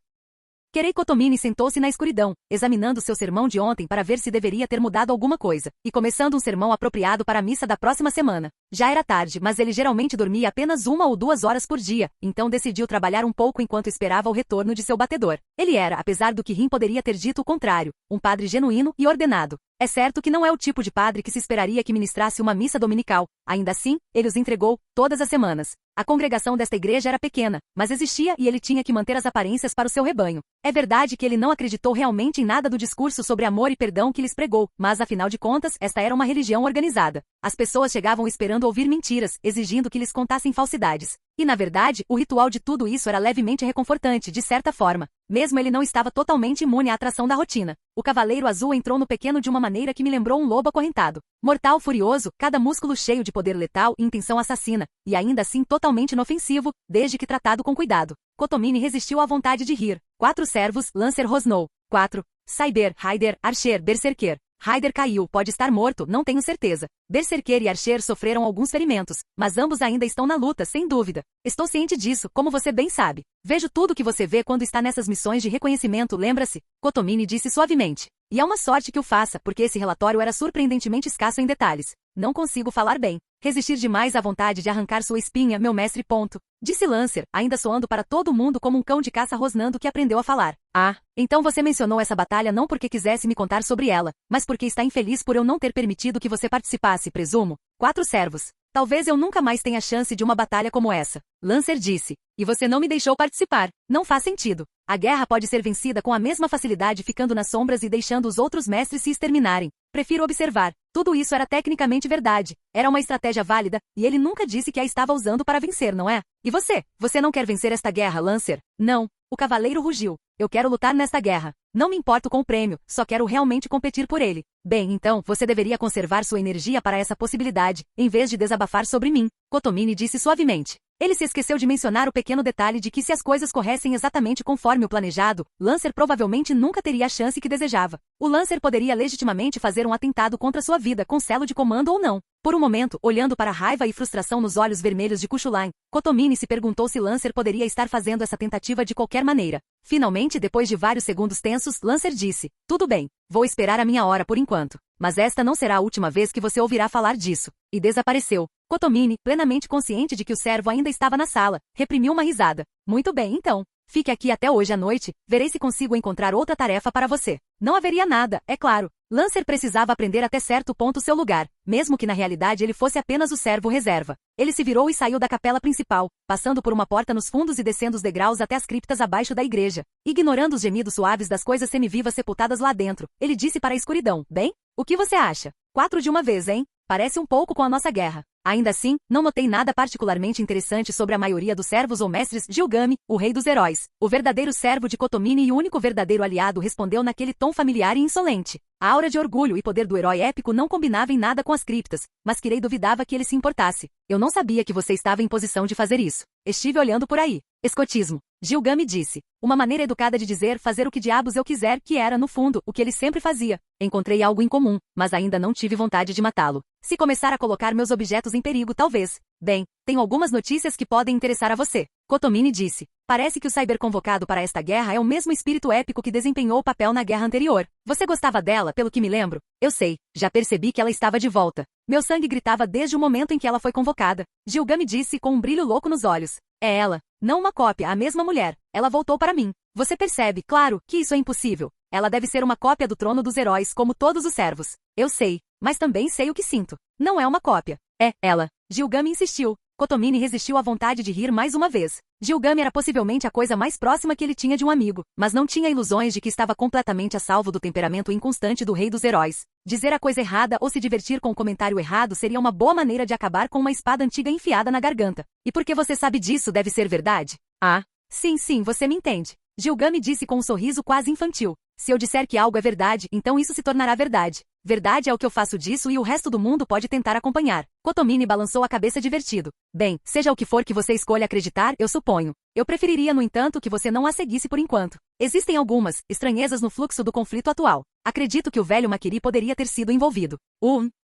Kerei Kotomini sentou-se na escuridão, examinando seu sermão de ontem para ver se deveria ter mudado alguma coisa, e começando um sermão apropriado para a missa da próxima semana. Já era tarde, mas ele geralmente dormia apenas 1 ou 2 horas por dia, então decidiu trabalhar um pouco enquanto esperava o retorno de seu batedor. Ele era, apesar do que Rin poderia ter dito o contrário, um padre genuíno e ordenado. É certo que não é o tipo de padre que se esperaria que ministrasse uma missa dominical. Ainda assim, ele os entregou, todas as semanas. A congregação desta igreja era pequena, mas existia e ele tinha que manter as aparências para o seu rebanho. É verdade que ele não acreditou realmente em nada do discurso sobre amor e perdão que lhes pregou, mas afinal de contas, esta era uma religião organizada. As pessoas chegavam esperando ouvir mentiras, exigindo que lhes contassem falsidades. E na verdade, o ritual de tudo isso era levemente reconfortante, de certa forma. Mesmo ele não estava totalmente imune à atração da rotina. O Cavaleiro Azul entrou no pequeno de uma maneira que me lembrou um lobo acorrentado. Mortal furioso, cada músculo cheio de poder letal e intenção assassina, e ainda assim totalmente inofensivo, desde que tratado com cuidado. Kotomini resistiu à vontade de rir. 4 servos, Lancer rosnou. 4. Cyber, Ryder, Archer, Berserker. Ryder caiu, pode estar morto, não tenho certeza. Berserker e Archer sofreram alguns ferimentos, mas ambos ainda estão na luta, sem dúvida. Estou ciente disso, como você bem sabe. Vejo tudo que você vê quando está nessas missões de reconhecimento, lembra-se? Kotomini disse suavemente. E é uma sorte que o faça, porque esse relatório era surpreendentemente escasso em detalhes. Não consigo falar bem. Resistir demais à vontade de arrancar sua espinha, meu mestre. Ponto. Disse Lancer, ainda soando para todo mundo como um cão de caça rosnando que aprendeu a falar. Ah, então você mencionou essa batalha não porque quisesse me contar sobre ela, mas porque está infeliz por eu não ter permitido que você participasse, presumo. 4 servos. Talvez eu nunca mais tenha chance de uma batalha como essa. Lancer disse. E você não me deixou participar. Não faz sentido. A guerra pode ser vencida com a mesma facilidade ficando nas sombras e deixando os outros mestres se exterminarem. Prefiro observar. Tudo isso era tecnicamente verdade. Era uma estratégia válida, e ele nunca disse que a estava usando para vencer, não é? E você? Você não quer vencer esta guerra, Lancer? Não. O cavaleiro rugiu. Eu quero lutar nesta guerra. Não me importo com o prêmio, só quero realmente competir por ele. Bem, então, você deveria conservar sua energia para essa possibilidade, em vez de desabafar sobre mim, Kotomini disse suavemente. Ele se esqueceu de mencionar o pequeno detalhe de que se as coisas corressem exatamente conforme o planejado, Lancer provavelmente nunca teria a chance que desejava. O Lancer poderia legitimamente fazer um atentado contra sua vida com selo de comando ou não. Por um momento, olhando para a raiva e frustração nos olhos vermelhos de Kuchulain, Kotomini se perguntou se Lancer poderia estar fazendo essa tentativa de qualquer maneira. Finalmente, depois de vários segundos tensos, Lancer disse, tudo bem, vou esperar a minha hora por enquanto. Mas esta não será a última vez que você ouvirá falar disso. E desapareceu. Kotomini, plenamente consciente de que o servo ainda estava na sala, reprimiu uma risada. Muito bem, então. Fique aqui até hoje à noite, verei se consigo encontrar outra tarefa para você. Não haveria nada, é claro. Lancer precisava aprender até certo ponto seu lugar, mesmo que na realidade ele fosse apenas o servo reserva. Ele se virou e saiu da capela principal, passando por uma porta nos fundos e descendo os degraus até as criptas abaixo da igreja. Ignorando os gemidos suaves das coisas semivivas sepultadas lá dentro, ele disse para a escuridão, bem? O que você acha? 4 de uma vez, hein? Parece um pouco com a nossa guerra. Ainda assim, não notei nada particularmente interessante sobre a maioria dos servos ou mestres de Gilgame, o rei dos heróis. O verdadeiro servo de Kotomini e o único verdadeiro aliado respondeu naquele tom familiar e insolente. A aura de orgulho e poder do herói épico não combinava em nada com as criptas, mas Kirei duvidava que ele se importasse. Eu não sabia que você estava em posição de fazer isso. Estive olhando por aí. Escotismo. Gilgame disse. Uma maneira educada de dizer fazer o que diabos eu quiser, que era, no fundo, o que ele sempre fazia. Encontrei algo em comum, mas ainda não tive vontade de matá-lo. Se começar a colocar meus objetos em perigo, talvez. Bem, tenho algumas notícias que podem interessar a você. Kotomini disse. Parece que o cyber convocado para esta guerra é o mesmo espírito épico que desempenhou o papel na guerra anterior. Você gostava dela, pelo que me lembro? Eu sei, já percebi que ela estava de volta. Meu sangue gritava desde o momento em que ela foi convocada. Gilgame disse com um brilho louco nos olhos. É ela. Não uma cópia, a mesma mulher. Ela voltou para mim. Você percebe, claro, que isso é impossível. Ela deve ser uma cópia do trono dos heróis, como todos os servos. Eu sei, mas também sei o que sinto. Não é uma cópia. É ela. Gilgame insistiu. Kotomini resistiu à vontade de rir mais uma vez. Gilgame era possivelmente a coisa mais próxima que ele tinha de um amigo, mas não tinha ilusões de que estava completamente a salvo do temperamento inconstante do rei dos heróis. Dizer a coisa errada ou se divertir com o comentário errado seria uma boa maneira de acabar com uma espada antiga enfiada na garganta. E porque você sabe disso, deve ser verdade? Ah, sim, você me entende. Gilgame disse com um sorriso quase infantil. Se eu disser que algo é verdade, então isso se tornará verdade. Verdade é o que eu faço disso e o resto do mundo pode tentar acompanhar. Kotomini balançou a cabeça divertido. Bem, seja o que for que você escolha acreditar, eu suponho. Eu preferiria, no entanto, que você não a seguisse por enquanto. Existem algumas estranhezas no fluxo do conflito atual. Acredito que o velho Makiri poderia ter sido envolvido.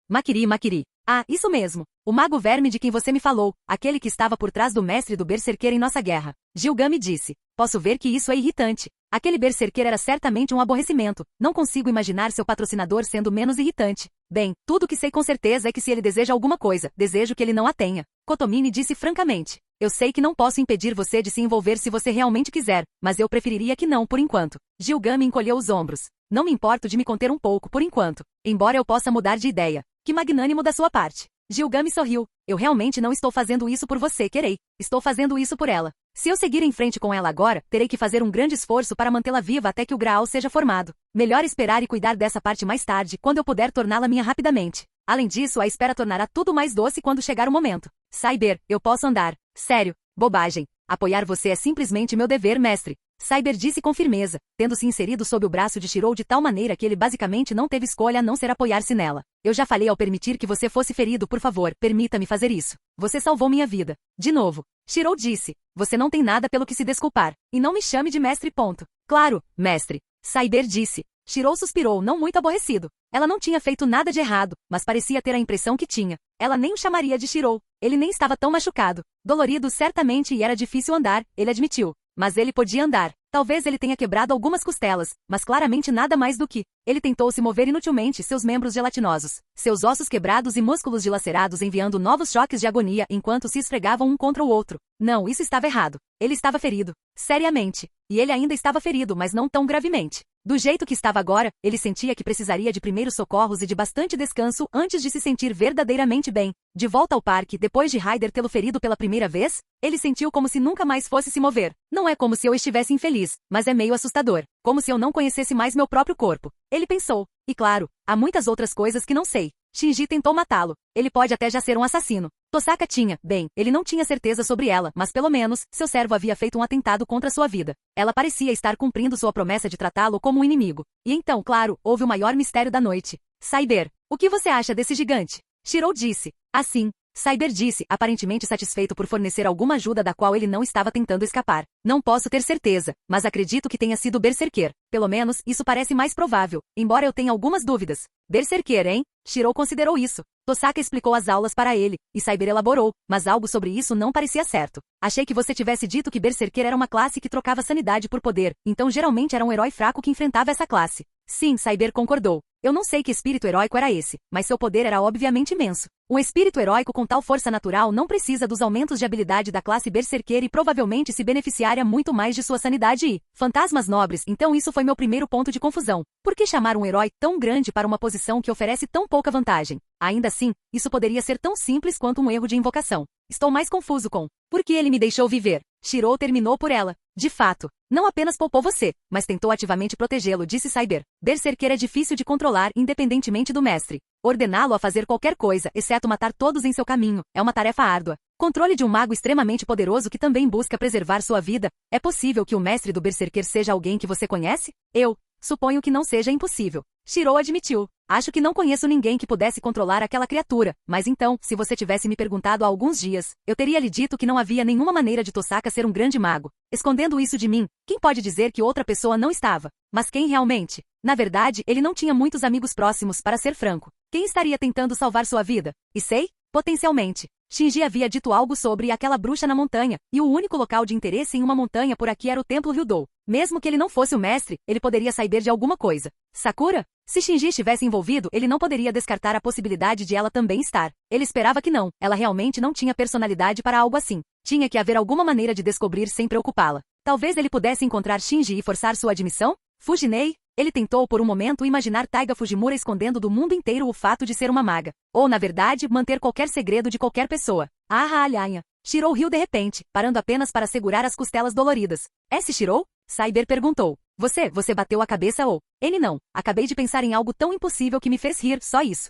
Makiri. Ah, isso mesmo. O mago verme de quem você me falou, aquele que estava por trás do mestre do Berserker em nossa guerra. Gilgame disse. Posso ver que isso é irritante. Aquele Berserker era certamente um aborrecimento. Não consigo imaginar seu patrocinador sendo menos irritante. Bem, tudo que sei com certeza é que se ele deseja alguma coisa, desejo que ele não a tenha. Kotomini disse francamente. Eu sei que não posso impedir você de se envolver se você realmente quiser, mas eu preferiria que não por enquanto. Gilgame encolheu os ombros. Não me importo de me conter um pouco por enquanto, embora eu possa mudar de ideia. Que magnânimo da sua parte. Gilgame sorriu. Eu realmente não estou fazendo isso por você, Kirei. Estou fazendo isso por ela. Se eu seguir em frente com ela agora, terei que fazer um grande esforço para mantê-la viva até que o Graal seja formado. Melhor esperar e cuidar dessa parte mais tarde, quando eu puder torná-la minha rapidamente. Além disso, a espera tornará tudo mais doce quando chegar o momento. Cyber, eu posso andar. Sério, bobagem. Apoiar você é simplesmente meu dever, mestre. Cyber disse com firmeza, tendo se inserido sob o braço de Shirou de tal maneira que ele basicamente não teve escolha a não ser apoiar-se nela. Eu já falei ao permitir que você fosse ferido, por favor, permita-me fazer isso. Você salvou minha vida. De novo. Shirou disse, você não tem nada pelo que se desculpar. E não me chame de mestre. Ponto. Claro, mestre. Cyber disse, Shirou suspirou, não muito aborrecido. Ela não tinha feito nada de errado, mas parecia ter a impressão que tinha. Ela nem o chamaria de Shirou. Ele nem estava tão machucado. Dolorido certamente e era difícil andar, ele admitiu. Mas ele podia andar. Talvez ele tenha quebrado algumas costelas, mas claramente nada mais do que. Ele tentou se mover inutilmente, seus membros gelatinosos, seus ossos quebrados e músculos dilacerados enviando novos choques de agonia enquanto se esfregavam um contra o outro. Não, isso estava errado. Ele estava ferido. Seriamente. E ele ainda estava ferido, mas não tão gravemente. Do jeito que estava agora, ele sentia que precisaria de primeiros socorros e de bastante descanso antes de se sentir verdadeiramente bem. De volta ao parque, depois de Ryder tê-lo ferido pela primeira vez, ele sentiu como se nunca mais fosse se mover. Não é como se eu estivesse infeliz, mas é meio assustador. Como se eu não conhecesse mais meu próprio corpo. Ele pensou. E claro, há muitas outras coisas que não sei. Shinji tentou matá-lo. Ele pode até já ser um assassino. Tosaka tinha, bem, ele não tinha certeza sobre ela, mas pelo menos, seu servo havia feito um atentado contra sua vida. Ela parecia estar cumprindo sua promessa de tratá-lo como um inimigo. E então, claro, houve o maior mistério da noite. Cyber, o que você acha desse gigante? Shirou disse. Assim. Cyber disse, aparentemente satisfeito por fornecer alguma ajuda da qual ele não estava tentando escapar. Não posso ter certeza, mas acredito que tenha sido Berserker. Pelo menos, isso parece mais provável, embora eu tenha algumas dúvidas. Berserker, hein? Shirou considerou isso. Tosaka explicou as aulas para ele, e Cyber elaborou, mas algo sobre isso não parecia certo. Achei que você tivesse dito que Berserker era uma classe que trocava sanidade por poder, então geralmente era um herói fraco que enfrentava essa classe. Sim, Cyber concordou. Eu não sei que espírito heróico era esse, mas seu poder era obviamente imenso. Um espírito heróico com tal força natural não precisa dos aumentos de habilidade da classe Berserker e provavelmente se beneficiaria muito mais de sua sanidade e fantasmas nobres, então isso foi meu primeiro ponto de confusão. Por que chamar um herói tão grande para uma posição que oferece tão pouca vantagem? Ainda assim, isso poderia ser tão simples quanto um erro de invocação. Estou mais confuso com por que ele me deixou viver. Shirou terminou por ela. De fato, não apenas poupou você, mas tentou ativamente protegê-lo, disse Cyber. Berserker é difícil de controlar independentemente do mestre. Ordená-lo a fazer qualquer coisa, exceto matar todos em seu caminho, é uma tarefa árdua. Controle de um mago extremamente poderoso que também busca preservar sua vida. É possível que o mestre do Berserker seja alguém que você conhece? Eu suponho que não seja impossível. Shirou admitiu. Acho que não conheço ninguém que pudesse controlar aquela criatura, mas então, se você tivesse me perguntado há alguns dias, eu teria lhe dito que não havia nenhuma maneira de Tosaka ser um grande mago. Escondendo isso de mim, quem pode dizer que outra pessoa não estava? Mas quem realmente? Na verdade, ele não tinha muitos amigos próximos, para ser franco. Quem estaria tentando salvar sua vida? E sei? Potencialmente. Shinji havia dito algo sobre aquela bruxa na montanha, e o único local de interesse em uma montanha por aqui era o Templo Ryudou. Mesmo que ele não fosse o mestre, ele poderia saber de alguma coisa. Sakura? Se Shinji estivesse envolvido, ele não poderia descartar a possibilidade de ela também estar. Ele esperava que não, ela realmente não tinha personalidade para algo assim. Tinha que haver alguma maneira de descobrir sem preocupá-la. Talvez ele pudesse encontrar Shinji e forçar sua admissão? Fujinei? Ele tentou por um momento imaginar Taiga Fujimura escondendo do mundo inteiro o fato de ser uma maga. Ou, na verdade, manter qualquer segredo de qualquer pessoa. Ah, alhanha. Shirou riu de repente, parando apenas para segurar as costelas doloridas. Se Shirou? Cyber perguntou. Você bateu a cabeça ou? Ele não. Acabei de pensar em algo tão impossível que me fez rir, só isso.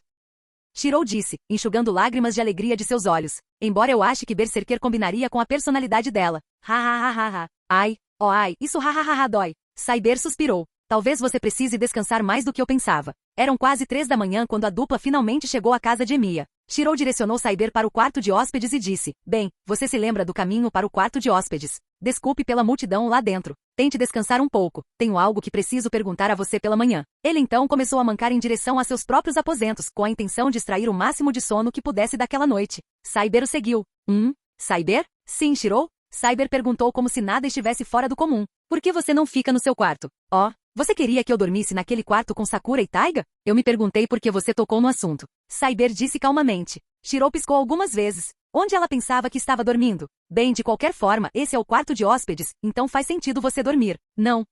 Shirou disse, enxugando lágrimas de alegria de seus olhos. Embora eu ache que Berserker combinaria com a personalidade dela. Ha. Ai, oh ai, isso ha dói. Cyber suspirou. Talvez você precise descansar mais do que eu pensava. Eram quase 3 da manhã quando a dupla finalmente chegou à casa de Emiya. Shirou direcionou Cyber para o quarto de hóspedes e disse, bem, você se lembra do caminho para o quarto de hóspedes. Desculpe pela multidão lá dentro. Tente descansar um pouco. Tenho algo que preciso perguntar a você pela manhã. Ele então começou a mancar em direção a seus próprios aposentos, com a intenção de extrair o máximo de sono que pudesse daquela noite. Cyber o seguiu. Cyber? Sim, Shirou? Cyber perguntou como se nada estivesse fora do comum. Por que você não fica no seu quarto? Você queria que eu dormisse naquele quarto com Sakura e Taiga? Eu me perguntei por que você tocou no assunto. Cyber disse calmamente. Shirou piscou algumas vezes. Onde ela pensava que estava dormindo? Bem, de qualquer forma, esse é o quarto de hóspedes, então faz sentido você dormir. Não,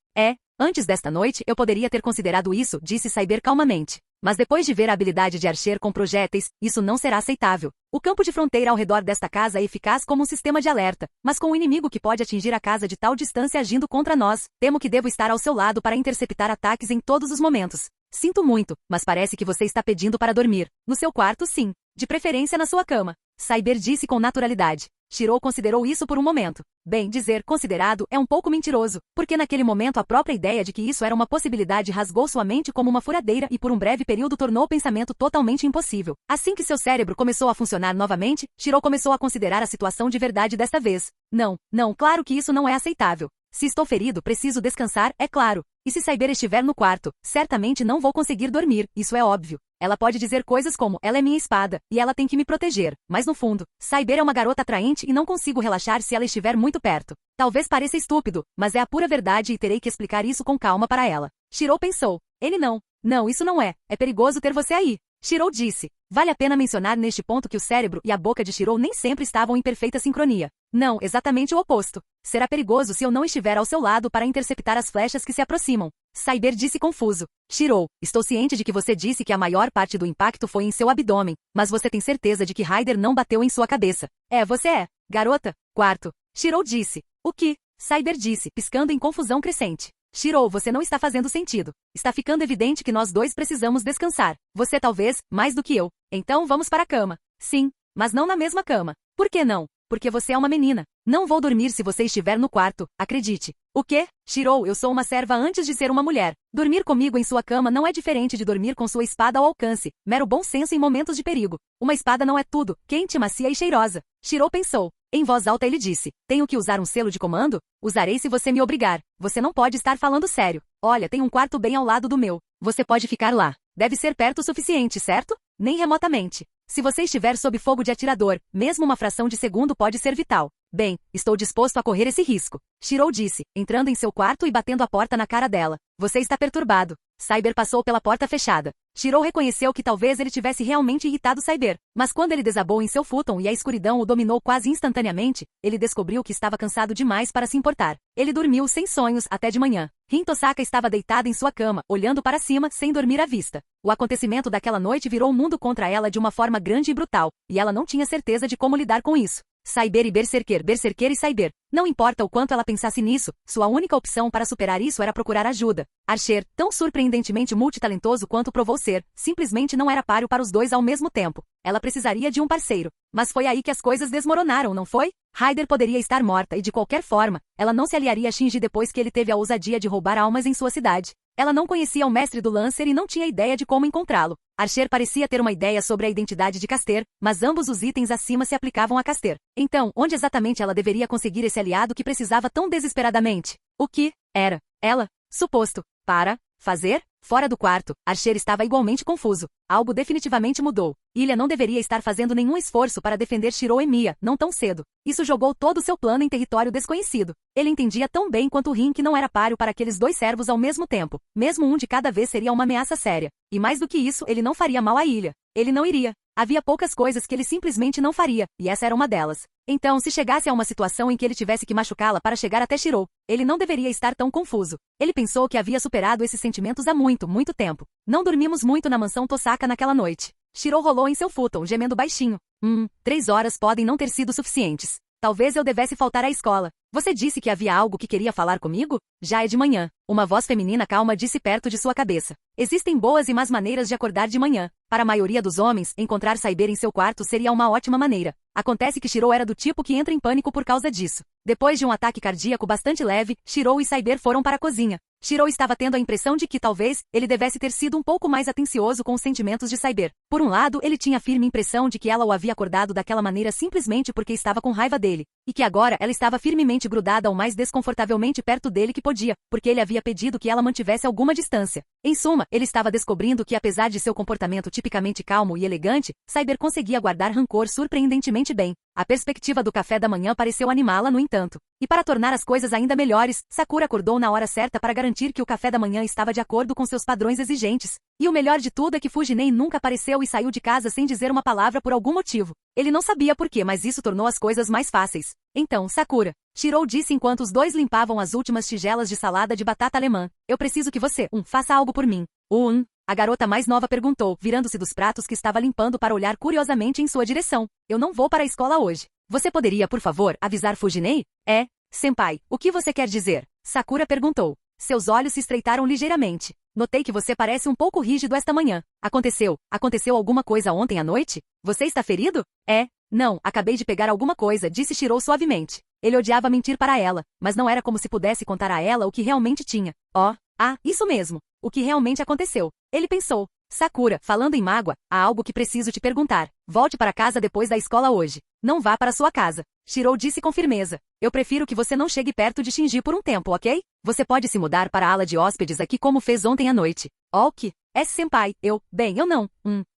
antes desta noite eu poderia ter considerado isso, disse Cyber calmamente. Mas depois de ver a habilidade de Archer com projéteis, isso não será aceitável. O campo de fronteira ao redor desta casa é eficaz como um sistema de alerta, mas com um inimigo que pode atingir a casa de tal distância agindo contra nós, temo que devo estar ao seu lado para interceptar ataques em todos os momentos. Sinto muito, mas parece que você está pedindo para dormir. No seu quarto, sim. De preferência na sua cama. Cyber disse com naturalidade. Shirou considerou isso por um momento. Bem, dizer considerado é um pouco mentiroso, porque naquele momento a própria ideia de que isso era uma possibilidade rasgou sua mente como uma furadeira e por um breve período tornou o pensamento totalmente impossível. Assim que seu cérebro começou a funcionar novamente, Shirou começou a considerar a situação de verdade desta vez. Não, claro que isso não é aceitável. Se estou ferido, preciso descansar, é claro. E se Cyber estiver no quarto, certamente não vou conseguir dormir, isso é óbvio. Ela pode dizer coisas como, ela é minha espada, e ela tem que me proteger. Mas no fundo, Cyber é uma garota atraente e não consigo relaxar se ela estiver muito perto. Talvez pareça estúpido, mas é a pura verdade e terei que explicar isso com calma para ela. Shirou pensou. Ele não. Não, isso não é. É perigoso ter você aí. Shirou disse. Vale a pena mencionar neste ponto que o cérebro e a boca de Shirou nem sempre estavam em perfeita sincronia. Não, exatamente o oposto. Será perigoso se eu não estiver ao seu lado para interceptar as flechas que se aproximam. Cyber disse confuso. Shirou, estou ciente de que você disse que a maior parte do impacto foi em seu abdômen, mas você tem certeza de que Ryder não bateu em sua cabeça. Você é. Garota. Quarto. Shirou disse. O que? Cyber disse, piscando em confusão crescente. Shirou, você não está fazendo sentido. Está ficando evidente que nós dois precisamos descansar. Você talvez, mais do que eu. Então vamos para a cama. Sim, mas não na mesma cama. Por que não? Porque você é uma menina. Não vou dormir se você estiver no quarto, acredite. O quê? Shirou, eu sou uma serva antes de ser uma mulher. Dormir comigo em sua cama não é diferente de dormir com sua espada ao alcance. Mero bom senso em momentos de perigo. Uma espada não é tudo, quente, macia e cheirosa. Shirou pensou. Em voz alta ele disse, tenho que usar um selo de comando? Usarei se você me obrigar. Você não pode estar falando sério. Olha, tem um quarto bem ao lado do meu. Você pode ficar lá. Deve ser perto o suficiente, certo? Nem remotamente. Se você estiver sob fogo de atirador, mesmo uma fração de segundo pode ser vital. Bem, estou disposto a correr esse risco. Shirou disse, entrando em seu quarto e batendo a porta na cara dela. Você está perturbado. Cyber passou pela porta fechada. Shirou reconheceu que talvez ele tivesse realmente irritado Cyber, mas quando ele desabou em seu futon e a escuridão o dominou quase instantaneamente, ele descobriu que estava cansado demais para se importar. Ele dormiu sem sonhos até de manhã. Rin Tosaka estava deitada em sua cama, olhando para cima, sem dormir à vista. O acontecimento daquela noite virou o mundo contra ela de uma forma grande e brutal, e ela não tinha certeza de como lidar com isso. Cyber e Berserker e Cyber. Não importa o quanto ela pensasse nisso, sua única opção para superar isso era procurar ajuda. Archer, tão surpreendentemente multitalentoso quanto provou ser, simplesmente não era páreo para os dois ao mesmo tempo. Ela precisaria de um parceiro. Mas foi aí que as coisas desmoronaram, não foi? Ryder poderia estar morta e de qualquer forma, ela não se aliaria a Shinji depois que ele teve a ousadia de roubar almas em sua cidade. Ela não conhecia o mestre do Lancer e não tinha ideia de como encontrá-lo. Archer parecia ter uma ideia sobre a identidade de Caster, mas ambos os itens acima se aplicavam a Caster. Então, onde exatamente ela deveria conseguir esse aliado que precisava tão desesperadamente? O que era ela suposto para fazer? Fora do quarto, Archer estava igualmente confuso. Algo definitivamente mudou. Ilha não deveria estar fazendo nenhum esforço para defender Shirou e Mia, não tão cedo. Isso jogou todo o seu plano em território desconhecido. Ele entendia tão bem quanto Rin que não era páreo para aqueles dois servos ao mesmo tempo. Mesmo um de cada vez seria uma ameaça séria. E mais do que isso, ele não faria mal à ilha. Ele não iria. Havia poucas coisas que ele simplesmente não faria, e essa era uma delas. Então, se chegasse a uma situação em que ele tivesse que machucá-la para chegar até Shirou, ele não deveria estar tão confuso. Ele pensou que havia superado esses sentimentos há muito, muito tempo. Não dormimos muito na mansão Tosaka naquela noite. Shirou rolou em seu futon, gemendo baixinho. 3 horas podem não ter sido suficientes. Talvez eu devesse faltar à escola. Você disse que havia algo que queria falar comigo? Já é de manhã. Uma voz feminina calma disse perto de sua cabeça. Existem boas e más maneiras de acordar de manhã. Para a maioria dos homens, encontrar Cyber em seu quarto seria uma ótima maneira. Acontece que Shirou era do tipo que entra em pânico por causa disso. Depois de um ataque cardíaco bastante leve, Shirou e Cyber foram para a cozinha. Shirou estava tendo a impressão de que, talvez, ele devesse ter sido um pouco mais atencioso com os sentimentos de Cyber. Por um lado, ele tinha a firme impressão de que ela o havia acordado daquela maneira simplesmente porque estava com raiva dele, e que agora ela estava firmemente grudada o mais desconfortavelmente perto dele que podia, porque ele havia pedido que ela mantivesse alguma distância. Em suma, ele estava descobrindo que, apesar de seu comportamento tipicamente calmo e elegante, Cyber conseguia guardar rancor surpreendentemente bem. A perspectiva do café da manhã pareceu animá-la, no entanto. E para tornar as coisas ainda melhores, Sakura acordou na hora certa para garantir que o café da manhã estava de acordo com seus padrões exigentes. E o melhor de tudo é que Fujinei nunca apareceu e saiu de casa sem dizer uma palavra por algum motivo. Ele não sabia por quê, mas isso tornou as coisas mais fáceis. Então, Sakura, Shirou disse enquanto os dois limpavam as últimas tigelas de salada de batata alemã. Eu preciso que você, faça algo por mim. A garota mais nova perguntou, virando-se dos pratos que estava limpando para olhar curiosamente em sua direção. Eu não vou para a escola hoje. Você poderia, por favor, avisar Fujinei? Senpai, o que você quer dizer? Sakura perguntou. Seus olhos se estreitaram ligeiramente. Notei que você parece um pouco rígido esta manhã. Aconteceu alguma coisa ontem à noite? Você está ferido? Não, acabei de pegar alguma coisa, disse Shirou suavemente. Ele odiava mentir para ela, mas não era como se pudesse contar a ela o que realmente tinha. Isso mesmo. O que realmente aconteceu. Ele pensou. Sakura, falando em mágoa, há algo que preciso te perguntar. Volte para casa depois da escola hoje. Não vá para sua casa. Shirou disse com firmeza. Eu prefiro que você não chegue perto de Shinji por um tempo, ok? Você pode se mudar para a ala de hóspedes aqui como fez ontem à noite. Ok. S-senpai, bem, eu não.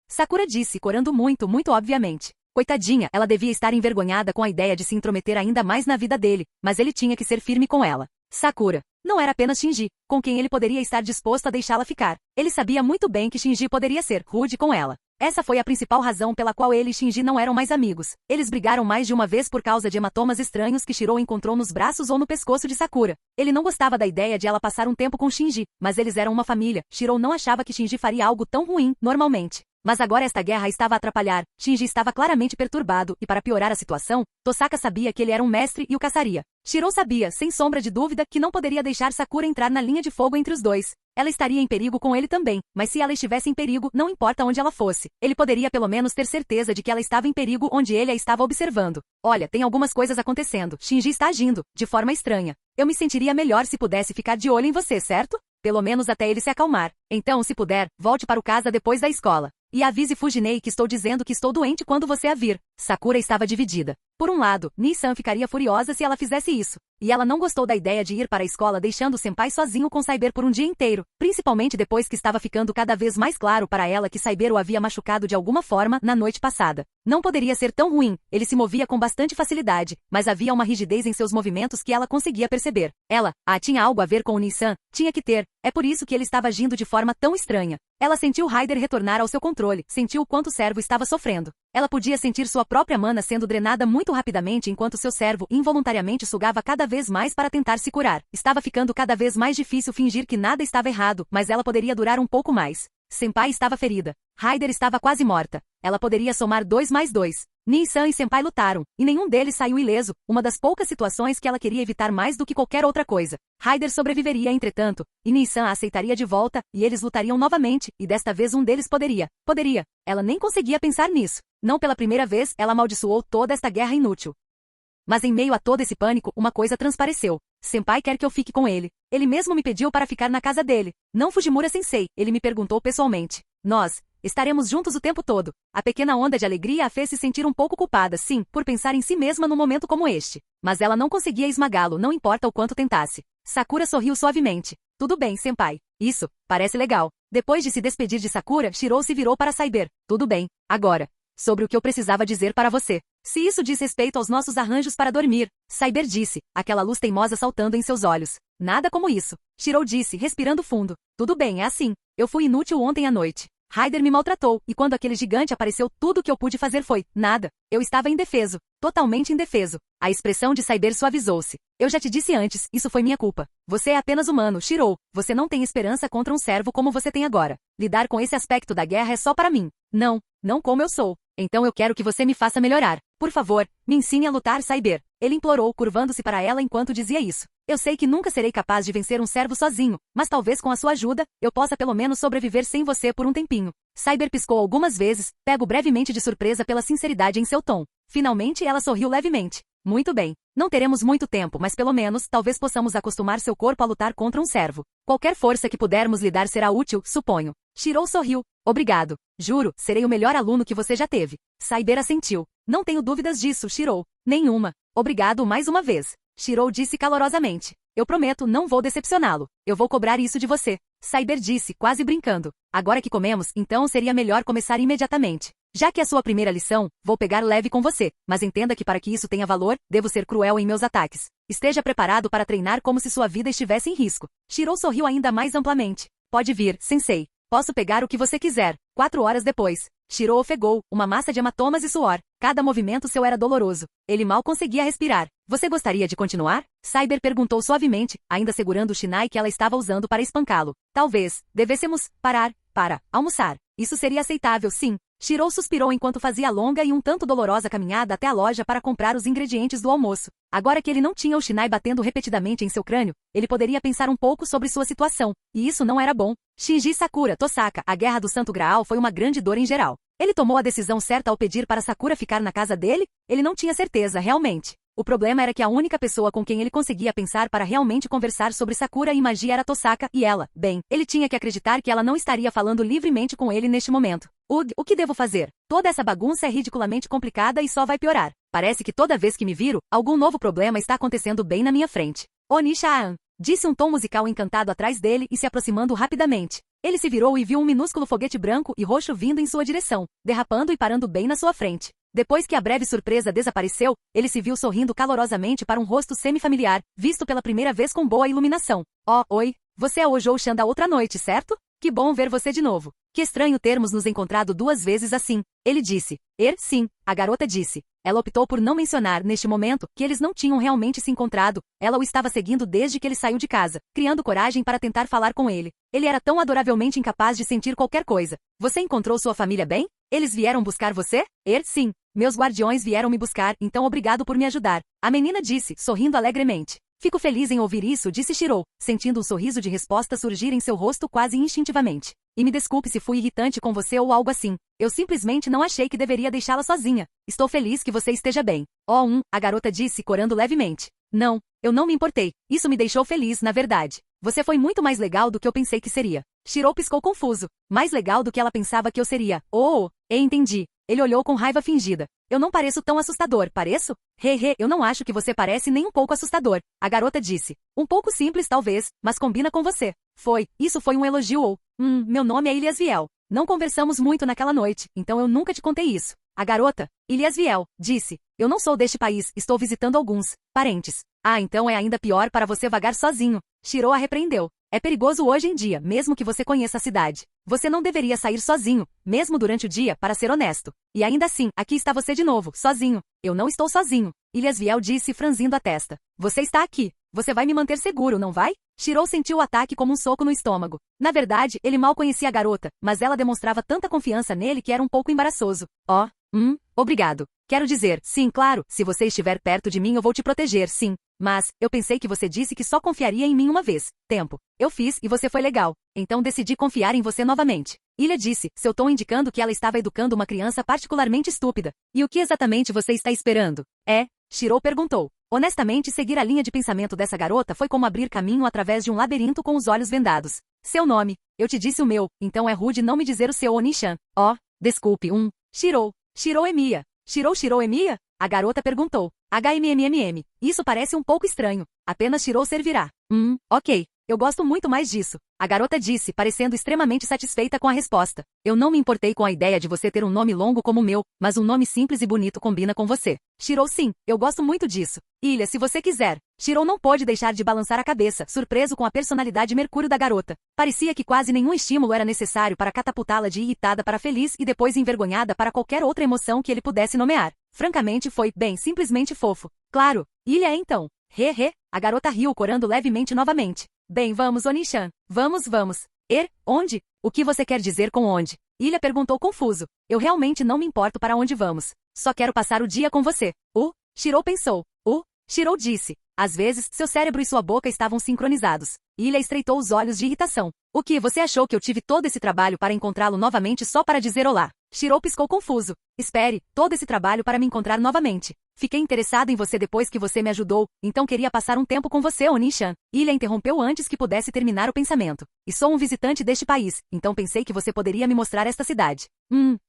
Sakura disse, corando muito, muito obviamente. Coitadinha, ela devia estar envergonhada com a ideia de se intrometer ainda mais na vida dele, mas ele tinha que ser firme com ela. Sakura. Não era apenas Shinji, com quem ele poderia estar disposto a deixá-la ficar. Ele sabia muito bem que Shinji poderia ser rude com ela. Essa foi a principal razão pela qual ele e Shinji não eram mais amigos. Eles brigaram mais de uma vez por causa de hematomas estranhos que Shirou encontrou nos braços ou no pescoço de Sakura. Ele não gostava da ideia de ela passar um tempo com Shinji, mas eles eram uma família. Shirou não achava que Shinji faria algo tão ruim, normalmente. Mas agora esta guerra estava a atrapalhar, Shinji estava claramente perturbado, e para piorar a situação, Tosaka sabia que ele era um mestre e o caçaria. Shirou sabia, sem sombra de dúvida, que não poderia deixar Sakura entrar na linha de fogo entre os dois. Ela estaria em perigo com ele também, mas se ela estivesse em perigo, não importa onde ela fosse. Ele poderia pelo menos ter certeza de que ela estava em perigo onde ele a estava observando. Olha, tem algumas coisas acontecendo, Shinji está agindo, de forma estranha. Eu me sentiria melhor se pudesse ficar de olho em você, certo? Pelo menos até ele se acalmar. Então, se puder, volte para o casa depois da escola. E avise Fujinei que estou dizendo que estou doente quando você a vir. Sakura estava dividida. Por um lado, Nii-san ficaria furiosa se ela fizesse isso. E ela não gostou da ideia de ir para a escola deixando o senpai sozinho com Saiber por um dia inteiro, principalmente depois que estava ficando cada vez mais claro para ela que Saiber o havia machucado de alguma forma na noite passada. Não poderia ser tão ruim, ele se movia com bastante facilidade, mas havia uma rigidez em seus movimentos que ela conseguia perceber. Ela, tinha algo a ver com o Nii-san, tinha que ter, é por isso que ele estava agindo de forma tão estranha. Ela sentiu Raider retornar ao seu controle, sentiu o quanto o servo estava sofrendo. Ela podia sentir sua própria mana sendo drenada muito rapidamente enquanto seu servo involuntariamente sugava cada vez mais para tentar se curar. Estava ficando cada vez mais difícil fingir que nada estava errado, mas ela poderia durar um pouco mais. Senpai estava ferida. Raider estava quase morta. Ela poderia somar 2 mais 2. Nii-san e Senpai lutaram, e nenhum deles saiu ileso, uma das poucas situações que ela queria evitar mais do que qualquer outra coisa. Raider sobreviveria entretanto, e Nii-san a aceitaria de volta, e eles lutariam novamente, e desta vez um deles poderia. Ela nem conseguia pensar nisso. Não pela primeira vez, ela amaldiçoou toda esta guerra inútil. Mas em meio a todo esse pânico, uma coisa transpareceu. Senpai quer que eu fique com ele. Ele mesmo me pediu para ficar na casa dele. Não Fujimura-sensei, ele me perguntou pessoalmente. Nós estaremos juntos o tempo todo. A pequena onda de alegria a fez se sentir um pouco culpada, sim, por pensar em si mesma num momento como este. Mas ela não conseguia esmagá-lo, não importa o quanto tentasse. Sakura sorriu suavemente. Tudo bem, senpai. Isso, parece legal. Depois de se despedir de Sakura, Shirou se virou para Saiber. Tudo bem. Agora, sobre o que eu precisava dizer para você. Se isso diz respeito aos nossos arranjos para dormir, Saiber disse, aquela luz teimosa saltando em seus olhos. Nada como isso. Shirou disse, respirando fundo. Tudo bem, é assim. Eu fui inútil ontem à noite. Raider me maltratou, e quando aquele gigante apareceu tudo o que eu pude fazer foi, nada. Eu estava indefeso. Totalmente indefeso. A expressão de Saiber suavizou-se. Eu já te disse antes, isso foi minha culpa. Você é apenas humano, Shirou. Você não tem esperança contra um servo como você tem agora. Lidar com esse aspecto da guerra é só para mim. Não como eu sou. Então eu quero que você me faça melhorar. Por favor, me ensine a lutar, Saiber. Ele implorou, curvando-se para ela enquanto dizia isso. Eu sei que nunca serei capaz de vencer um servo sozinho, mas talvez com a sua ajuda, eu possa pelo menos sobreviver sem você por um tempinho. Saiber piscou algumas vezes, pego brevemente de surpresa pela sinceridade em seu tom. Finalmente ela sorriu levemente. Muito bem. Não teremos muito tempo, mas pelo menos, talvez possamos acostumar seu corpo a lutar contra um servo. Qualquer força que pudermos lhe dar será útil, suponho. Shirou sorriu. Obrigado. Juro, serei o melhor aluno que você já teve. Saiber assentiu. Não tenho dúvidas disso, Shirou. Nenhuma. Obrigado mais uma vez. Shirou disse calorosamente. Eu prometo, não vou decepcioná-lo. Eu vou cobrar isso de você. Saiber disse, quase brincando. Agora que comemos, então seria melhor começar imediatamente. Já que é sua primeira lição, vou pegar leve com você, mas entenda que para que isso tenha valor, devo ser cruel em meus ataques. Esteja preparado para treinar como se sua vida estivesse em risco. Shirou sorriu ainda mais amplamente. Pode vir, sensei. Posso pegar o que você quiser. 4 horas depois. Shirou ofegou, uma massa de hematomas e suor. Cada movimento seu era doloroso. Ele mal conseguia respirar. Você gostaria de continuar? Saiber perguntou suavemente, ainda segurando o shinai que ela estava usando para espancá-lo. Talvez, devêssemos parar para almoçar. Isso seria aceitável, sim. Shirou suspirou enquanto fazia a longa e um tanto dolorosa caminhada até a loja para comprar os ingredientes do almoço. Agora que ele não tinha o shinai batendo repetidamente em seu crânio, ele poderia pensar um pouco sobre sua situação. E isso não era bom. Shinji Sakura Tosaka, a guerra do Santo Graal foi uma grande dor em geral. Ele tomou a decisão certa ao pedir para Sakura ficar na casa dele? Ele não tinha certeza, realmente. O problema era que a única pessoa com quem ele conseguia pensar para realmente conversar sobre Sakura e magia era Tosaka, e ela, bem, ele tinha que acreditar que ela não estaria falando livremente com ele neste momento. O que devo fazer? Toda essa bagunça é ridiculamente complicada e só vai piorar. Parece que toda vez que me viro, algum novo problema está acontecendo bem na minha frente. Oni-chan, disse um tom musical encantado atrás dele e se aproximando rapidamente. Ele se virou e viu um minúsculo foguete branco e roxo vindo em sua direção, derrapando e parando bem na sua frente. Depois que a breve surpresa desapareceu, ele se viu sorrindo calorosamente para um rosto semi-familiar, visto pela primeira vez com boa iluminação. Oh, oi, você é o Jou-chan da outra noite, certo? Que bom ver você de novo. Que estranho termos nos encontrado 2 vezes assim. Ele disse. Sim, a garota disse. Ela optou por não mencionar, neste momento, que eles não tinham realmente se encontrado. Ela o estava seguindo desde que ele saiu de casa, criando coragem para tentar falar com ele. Ele era tão adoravelmente incapaz de sentir qualquer coisa. Você encontrou sua família bem? Eles vieram buscar você? Sim. Meus guardiões vieram me buscar, então obrigado por me ajudar. A menina disse, sorrindo alegremente. Fico feliz em ouvir isso, disse Shirou, sentindo um sorriso de resposta surgir em seu rosto quase instintivamente. E me desculpe se fui irritante com você ou algo assim. Eu simplesmente não achei que deveria deixá-la sozinha. Estou feliz que você esteja bem. A garota disse, corando levemente. Não, eu não me importei. Isso me deixou feliz, na verdade. Você foi muito mais legal do que eu pensei que seria. Shirou piscou confuso. Mais legal do que ela pensava que eu seria. Entendi. Ele olhou com raiva fingida. Eu não pareço tão assustador, pareço? Eu não acho que você parece nem um pouco assustador. A garota disse. Um pouco simples talvez, mas combina com você. Isso foi um elogio meu nome é Ilias Viel. Não conversamos muito naquela noite, então eu nunca te contei isso. A garota, Ilias Viel, disse. Eu não sou deste país, estou visitando alguns parentes. Então é ainda pior para você vagar sozinho. Shirou a repreendeu. É perigoso hoje em dia, mesmo que você conheça a cidade. Você não deveria sair sozinho, mesmo durante o dia, para ser honesto. E ainda assim, aqui está você de novo, sozinho. Eu não estou sozinho. Ilias Viel disse franzindo a testa. Você está aqui. Você vai me manter seguro, não vai? Shirou sentiu o ataque como um soco no estômago. Na verdade, ele mal conhecia a garota, mas ela demonstrava tanta confiança nele que era um pouco embaraçoso. Obrigado. Quero dizer, sim, claro, se você estiver perto de mim eu vou te proteger, sim. Mas, eu pensei que você disse que só confiaria em mim uma vez. Tempo. Eu fiz e você foi legal. Então decidi confiar em você novamente. Ilha disse, seu tom indicando que ela estava educando uma criança particularmente estúpida. E o que exatamente você está esperando? Shirou perguntou. Honestamente, seguir a linha de pensamento dessa garota foi como abrir caminho através de um labirinto com os olhos vendados. Seu nome. Eu te disse o meu, então é rude não me dizer o seu Oni-chan. Desculpe, Shirou. Shirou Emiya. Shirou Emiya? A garota perguntou. HMMMM. Isso parece um pouco estranho. Apenas Shirou servirá. Ok. Eu gosto muito mais disso. A garota disse, parecendo extremamente satisfeita com a resposta. Eu não me importei com a ideia de você ter um nome longo como o meu, mas um nome simples e bonito combina com você. Shirou sim, eu gosto muito disso. Ilha, se você quiser. Shirou não pôde deixar de balançar a cabeça, surpreso com a personalidade mercúrio da garota. Parecia que quase nenhum estímulo era necessário para catapultá-la de irritada para feliz e depois envergonhada para qualquer outra emoção que ele pudesse nomear. Francamente foi, simplesmente fofo. Claro, Ilha é então. A garota riu corando levemente novamente. Bem, vamos, Oni-chan. Vamos. Onde? O que você quer dizer com onde? Ilha perguntou confuso. Eu realmente não me importo para onde vamos. Só quero passar o dia com você. Shirou pensou. Shirou disse. Às vezes, seu cérebro e sua boca estavam sincronizados. Ilha estreitou os olhos de irritação. O que, você achou que eu tive todo esse trabalho para encontrá-lo novamente só para dizer olá? Shirou piscou confuso. Espere, todo esse trabalho para me encontrar novamente. Fiquei interessado em você depois que você me ajudou, então queria passar um tempo com você, Oni-chan. Ilha interrompeu antes que pudesse terminar o pensamento. E sou um visitante deste país, então pensei que você poderia me mostrar esta cidade.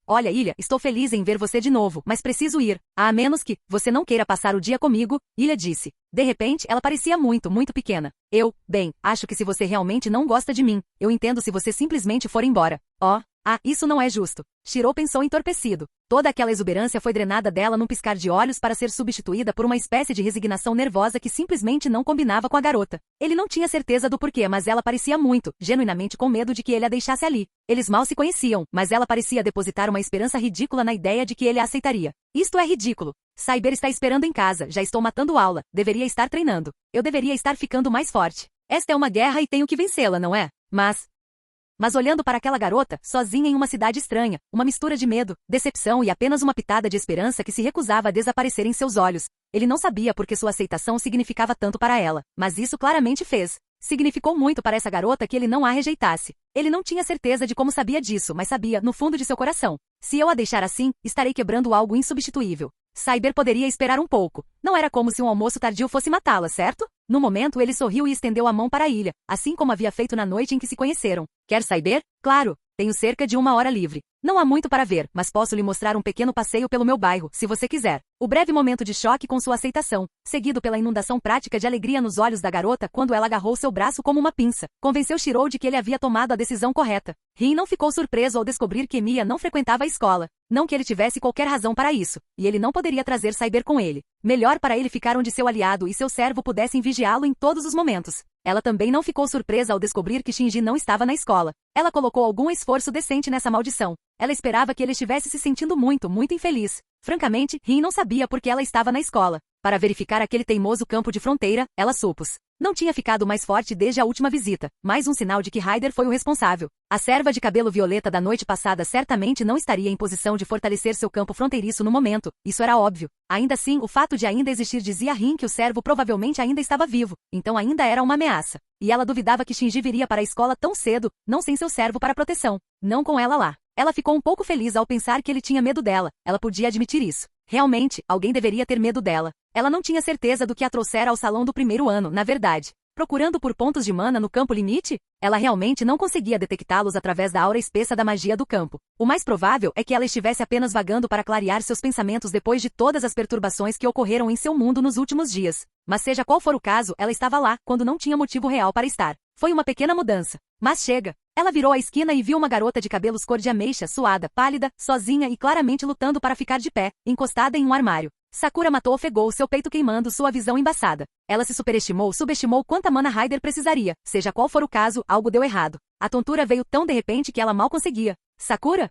Olha, Ilha, estou feliz em ver você de novo, mas preciso ir. A menos que você não queira passar o dia comigo, Ilha disse. De repente, ela parecia muito pequena. Acho que se você realmente não gosta de mim, eu entendo se você simplesmente for embora. Isso não é justo. Shirou pensou entorpecido. Toda aquela exuberância foi drenada dela num piscar de olhos para ser substituída por uma espécie de resignação nervosa que simplesmente não combinava com a garota. Ele não tinha certeza do porquê, mas ela parecia muito, genuinamente com medo de que ele a deixasse ali. Eles mal se conheciam, mas ela parecia depositar uma esperança ridícula na ideia de que ele a aceitaria. Isto é ridículo. Cyber está esperando em casa, já estou matando aula, deveria estar treinando. Eu deveria estar ficando mais forte. Esta é uma guerra e tenho que vencê-la, não é? Mas olhando para aquela garota, sozinha em uma cidade estranha, uma mistura de medo, decepção e apenas uma pitada de esperança que se recusava a desaparecer em seus olhos. Ele não sabia por que sua aceitação significava tanto para ela, mas isso claramente fez. Significou muito para essa garota que ele não a rejeitasse. Ele não tinha certeza de como sabia disso, mas sabia, no fundo de seu coração. Se eu a deixar assim, estarei quebrando algo insubstituível. Cyber poderia esperar um pouco. Não era como se um almoço tardio fosse matá-la, certo? No momento ele sorriu e estendeu a mão para a ilha, assim como havia feito na noite em que se conheceram. Quer Cyber? Claro. Tenho cerca de 1 hora livre. Não há muito para ver, mas posso lhe mostrar um pequeno passeio pelo meu bairro, se você quiser. O breve momento de choque com sua aceitação, seguido pela inundação prática de alegria nos olhos da garota quando ela agarrou seu braço como uma pinça, convenceu Shirou de que ele havia tomado a decisão correta. Rin não ficou surpreso ao descobrir que Mia não frequentava a escola. Não que ele tivesse qualquer razão para isso, e ele não poderia trazer Cyber com ele. Melhor para ele ficar onde seu aliado e seu servo pudessem vigiá-lo em todos os momentos. Ela também não ficou surpresa ao descobrir que Shinji não estava na escola. Ela colocou algum esforço decente nessa maldição. Ela esperava que ele estivesse se sentindo muito infeliz. Francamente, Rin não sabia por que ela estava na escola. Para verificar aquele teimoso campo de fronteira, ela supôs. Não tinha ficado mais forte desde a última visita, mais um sinal de que Ryder foi o responsável. A serva de cabelo violeta da noite passada certamente não estaria em posição de fortalecer seu campo fronteiriço no momento, isso era óbvio. Ainda assim, o fato de ainda existir dizia a Rin que o servo provavelmente ainda estava vivo, então ainda era uma ameaça. E ela duvidava que Shinji viria para a escola tão cedo, não sem seu servo para proteção. Não com ela lá. Ela ficou um pouco feliz ao pensar que ele tinha medo dela, ela podia admitir isso. Realmente, alguém deveria ter medo dela. Ela não tinha certeza do que a trouxera ao salão do primeiro ano, na verdade. Procurando por pontos de mana no campo limite? Ela realmente não conseguia detectá-los através da aura espessa da magia do campo. O mais provável é que ela estivesse apenas vagando para clarear seus pensamentos depois de todas as perturbações que ocorreram em seu mundo nos últimos dias. Mas seja qual for o caso, ela estava lá, quando não tinha motivo real para estar. Foi uma pequena mudança. Mas chega. Ela virou a esquina e viu uma garota de cabelos cor de ameixa, suada, pálida, sozinha e claramente lutando para ficar de pé, encostada em um armário. Sakura matou ofegou seu peito queimando sua visão embaçada. Ela se subestimou quanta mana Ryder precisaria. Seja qual for o caso, algo deu errado. A tontura veio tão de repente que ela mal conseguia. Sakura?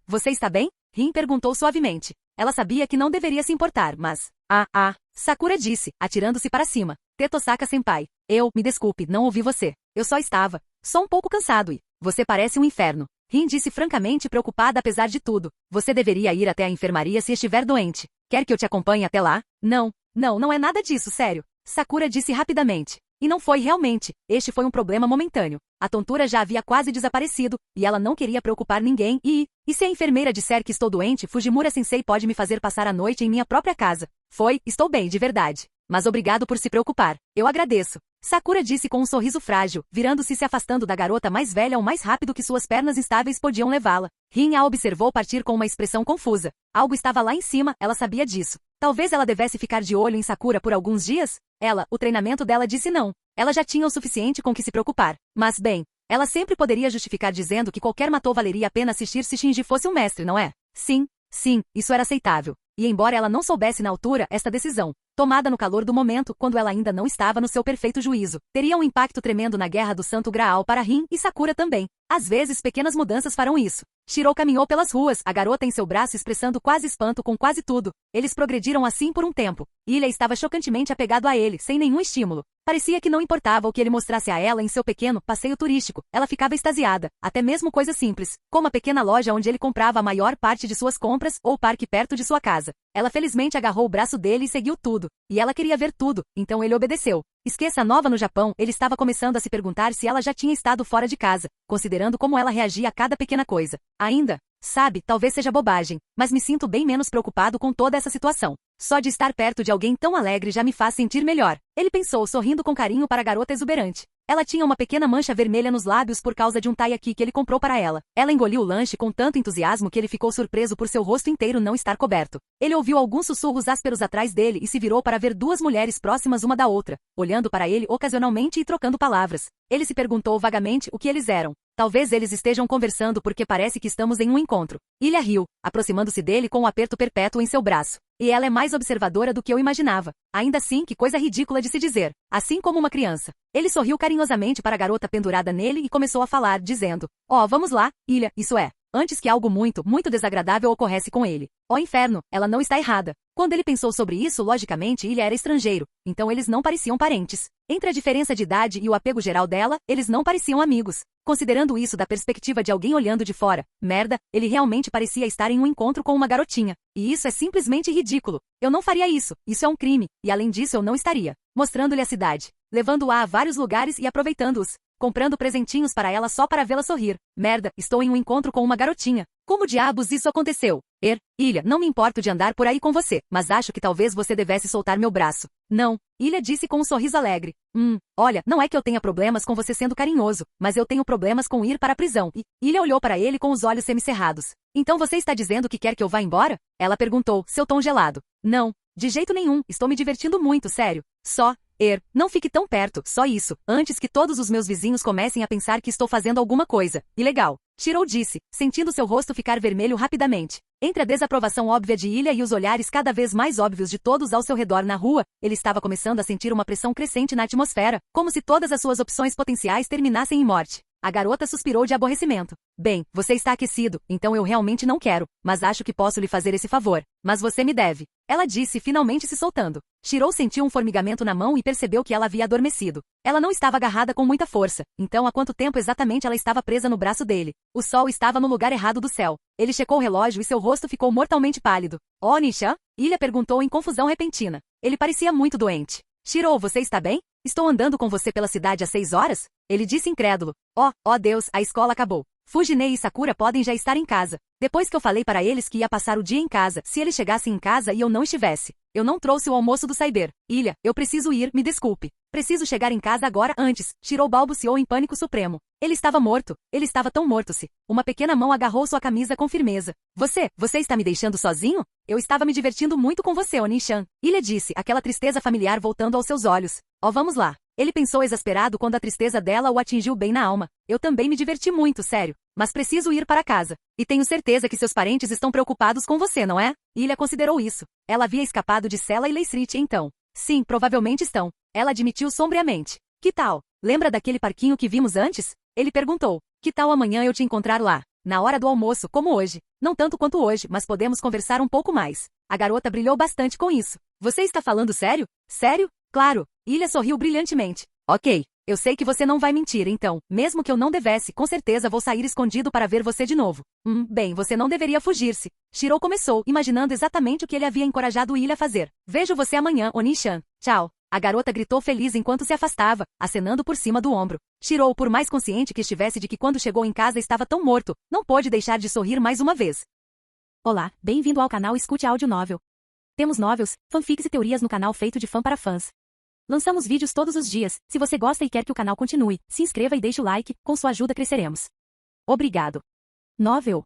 Você está bem? Rin perguntou suavemente. Ela sabia que não deveria se importar, mas... Sakura disse, atirando-se para cima. Tetosaka-senpai. Me desculpe, não ouvi você. Eu só estava. Só um pouco cansado e... Você parece um inferno. Rin disse francamente preocupada apesar de tudo. Você deveria ir até a enfermaria se estiver doente. Quer que eu te acompanhe até lá? Não é nada disso, sério. Sakura disse rapidamente. E não foi realmente. Este foi um problema momentâneo. A tontura já havia quase desaparecido, e ela não queria preocupar ninguém e se a enfermeira disser que estou doente, Fujimura-sensei pode me fazer passar a noite em minha própria casa. Estou bem, de verdade. Mas obrigado por se preocupar. Eu agradeço. Sakura disse com um sorriso frágil, virando-se e se afastando da garota mais velha o mais rápido que suas pernas instáveis podiam levá-la. Rin a observou partir com uma expressão confusa. Algo estava lá em cima, ela sabia disso. Talvez ela devesse ficar de olho em Sakura por alguns dias? O treinamento dela disse não. Ela já tinha o suficiente com que se preocupar. Mas bem, ela sempre poderia justificar dizendo que qualquer matou valeria a pena assistir se Shinji fosse um mestre, não é? Sim, isso era aceitável. E embora ela não soubesse na altura, esta decisão, tomada no calor do momento, quando ela ainda não estava no seu perfeito juízo, teria um impacto tremendo na Guerra do Santo Graal para Rin e Sakura também. Às vezes pequenas mudanças farão isso. Shirou caminhou pelas ruas, a garota em seu braço expressando quase espanto com quase tudo. Eles progrediram assim por um tempo. Ilha estava chocantemente apegado a ele, sem nenhum estímulo. Parecia que não importava o que ele mostrasse a ela em seu pequeno passeio turístico. Ela ficava extasiada, até mesmo coisas simples, como a pequena loja onde ele comprava a maior parte de suas compras ou o parque perto de sua casa. Ela felizmente agarrou o braço dele e seguiu tudo. E ela queria ver tudo, então ele obedeceu. Esqueça a nova no Japão, ele estava começando a se perguntar se ela já tinha estado fora de casa, considerando como ela reagia a cada pequena coisa. Ainda, sabe, talvez seja bobagem, mas me sinto bem menos preocupado com toda essa situação. Só de estar perto de alguém tão alegre já me faz sentir melhor. Ele pensou, sorrindo com carinho para a garota exuberante. Ela tinha uma pequena mancha vermelha nos lábios por causa de um taiyaki que ele comprou para ela. Ela engoliu o lanche com tanto entusiasmo que ele ficou surpreso por seu rosto inteiro não estar coberto. Ele ouviu alguns sussurros ásperos atrás dele e se virou para ver duas mulheres próximas uma da outra, olhando para ele ocasionalmente e trocando palavras. Ele se perguntou vagamente o que eles eram. Talvez eles estejam conversando porque parece que estamos em um encontro. Ilha riu, aproximando-se dele com um aperto perpétuo em seu braço. E ela é mais observadora do que eu imaginava. Ainda assim, que coisa ridícula de se dizer. Assim como uma criança. Ele sorriu carinhosamente para a garota pendurada nele e começou a falar, dizendo: vamos lá, Ilha, isso é. Antes que algo muito desagradável ocorresse com ele. Inferno, ela não está errada. Quando ele pensou sobre isso, logicamente ele era estrangeiro, então eles não pareciam parentes. Entre a diferença de idade e o apego geral dela, eles não pareciam amigos. Considerando isso da perspectiva de alguém olhando de fora, ele realmente parecia estar em um encontro com uma garotinha. E isso é simplesmente ridículo. Eu não faria isso, isso é um crime, e além disso eu não estaria mostrando-lhe a cidade, levando-a a vários lugares e aproveitando-os, comprando presentinhos para ela só para vê-la sorrir. Estou em um encontro com uma garotinha. Como diabos isso aconteceu? Ilha, não me importo de andar por aí com você, mas acho que talvez você devesse soltar meu braço. Não, Ilha disse com um sorriso alegre. Olha, não é que eu tenha problemas com você sendo carinhoso, mas eu tenho problemas com ir para a prisão. E Ilha olhou para ele com os olhos semicerrados. Então você está dizendo que quer que eu vá embora? Ela perguntou, seu tom gelado. Não, de jeito nenhum, estou me divertindo muito, sério. Só, não fique tão perto, só isso, antes que todos os meus vizinhos comecem a pensar que estou fazendo alguma coisa ilegal. Shiro disse, sentindo seu rosto ficar vermelho rapidamente. Entre a desaprovação óbvia de Ilha e os olhares cada vez mais óbvios de todos ao seu redor na rua, ele estava começando a sentir uma pressão crescente na atmosfera, como se todas as suas opções potenciais terminassem em morte. A garota suspirou de aborrecimento. Bem, você está aquecido, então eu realmente não quero, mas acho que posso lhe fazer esse favor. Mas você me deve. Ela disse, finalmente se soltando. Shiro sentiu um formigamento na mão e percebeu que ela havia adormecido. Ela não estava agarrada com muita força, então há quanto tempo exatamente ela estava presa no braço dele? O sol estava no lugar errado do céu. Ele checou o relógio e seu rosto ficou mortalmente pálido. Oh, Nishan? Ilha perguntou em confusão repentina. Ele parecia muito doente. Shiro, você está bem? Estou andando com você pela cidade há 6 horas? Ele disse incrédulo. Oh Deus, a escola acabou. Fujine e Sakura podem já estar em casa. Depois que eu falei para eles que ia passar o dia em casa, se eles chegassem em casa e eu não estivesse. Eu não trouxe o almoço do Cyber. Ilha, eu preciso ir, me desculpe. Preciso chegar em casa agora antes. Shiro balbuciou em pânico supremo. Ele estava morto. Ele estava tão morto-se. Uma pequena mão agarrou sua camisa com firmeza. Você está me deixando sozinho? Eu estava me divertindo muito com você, Onishan. Ilha disse, aquela tristeza familiar voltando aos seus olhos. Vamos lá. Ele pensou exasperado quando a tristeza dela o atingiu bem na alma. Eu também me diverti muito, sério. Mas preciso ir para casa. E tenho certeza que seus parentes estão preocupados com você, não é? Ilha considerou isso. Ela havia escapado de Sela e Leysrit então. Sim, provavelmente estão. Ela admitiu sombriamente. Que tal? Lembra daquele parquinho que vimos antes? Ele perguntou. Que tal amanhã eu te encontrar lá? Na hora do almoço, como hoje. Não tanto quanto hoje, mas podemos conversar um pouco mais. A garota brilhou bastante com isso. Você está falando sério? Sério? Claro. Ilha sorriu brilhantemente. Ok. Eu sei que você não vai mentir, então, mesmo que eu não devesse, com certeza vou sair escondido para ver você de novo. Bem, você não deveria fugir-se. Shiro começou, imaginando exatamente o que ele havia encorajado Ilha a fazer. Vejo você amanhã, Onishan. Tchau. A garota gritou feliz enquanto se afastava, acenando por cima do ombro. Shiro, por mais consciente que estivesse de que quando chegou em casa estava tão morto, não pôde deixar de sorrir mais uma vez. Olá, bem-vindo ao canal Escute Áudio Novel. Temos novels, fanfics e teorias no canal feito de fã para fãs. Lançamos vídeos todos os dias. Se você gosta e quer que o canal continue, se inscreva e deixe o like, com sua ajuda cresceremos. Obrigado. Novel.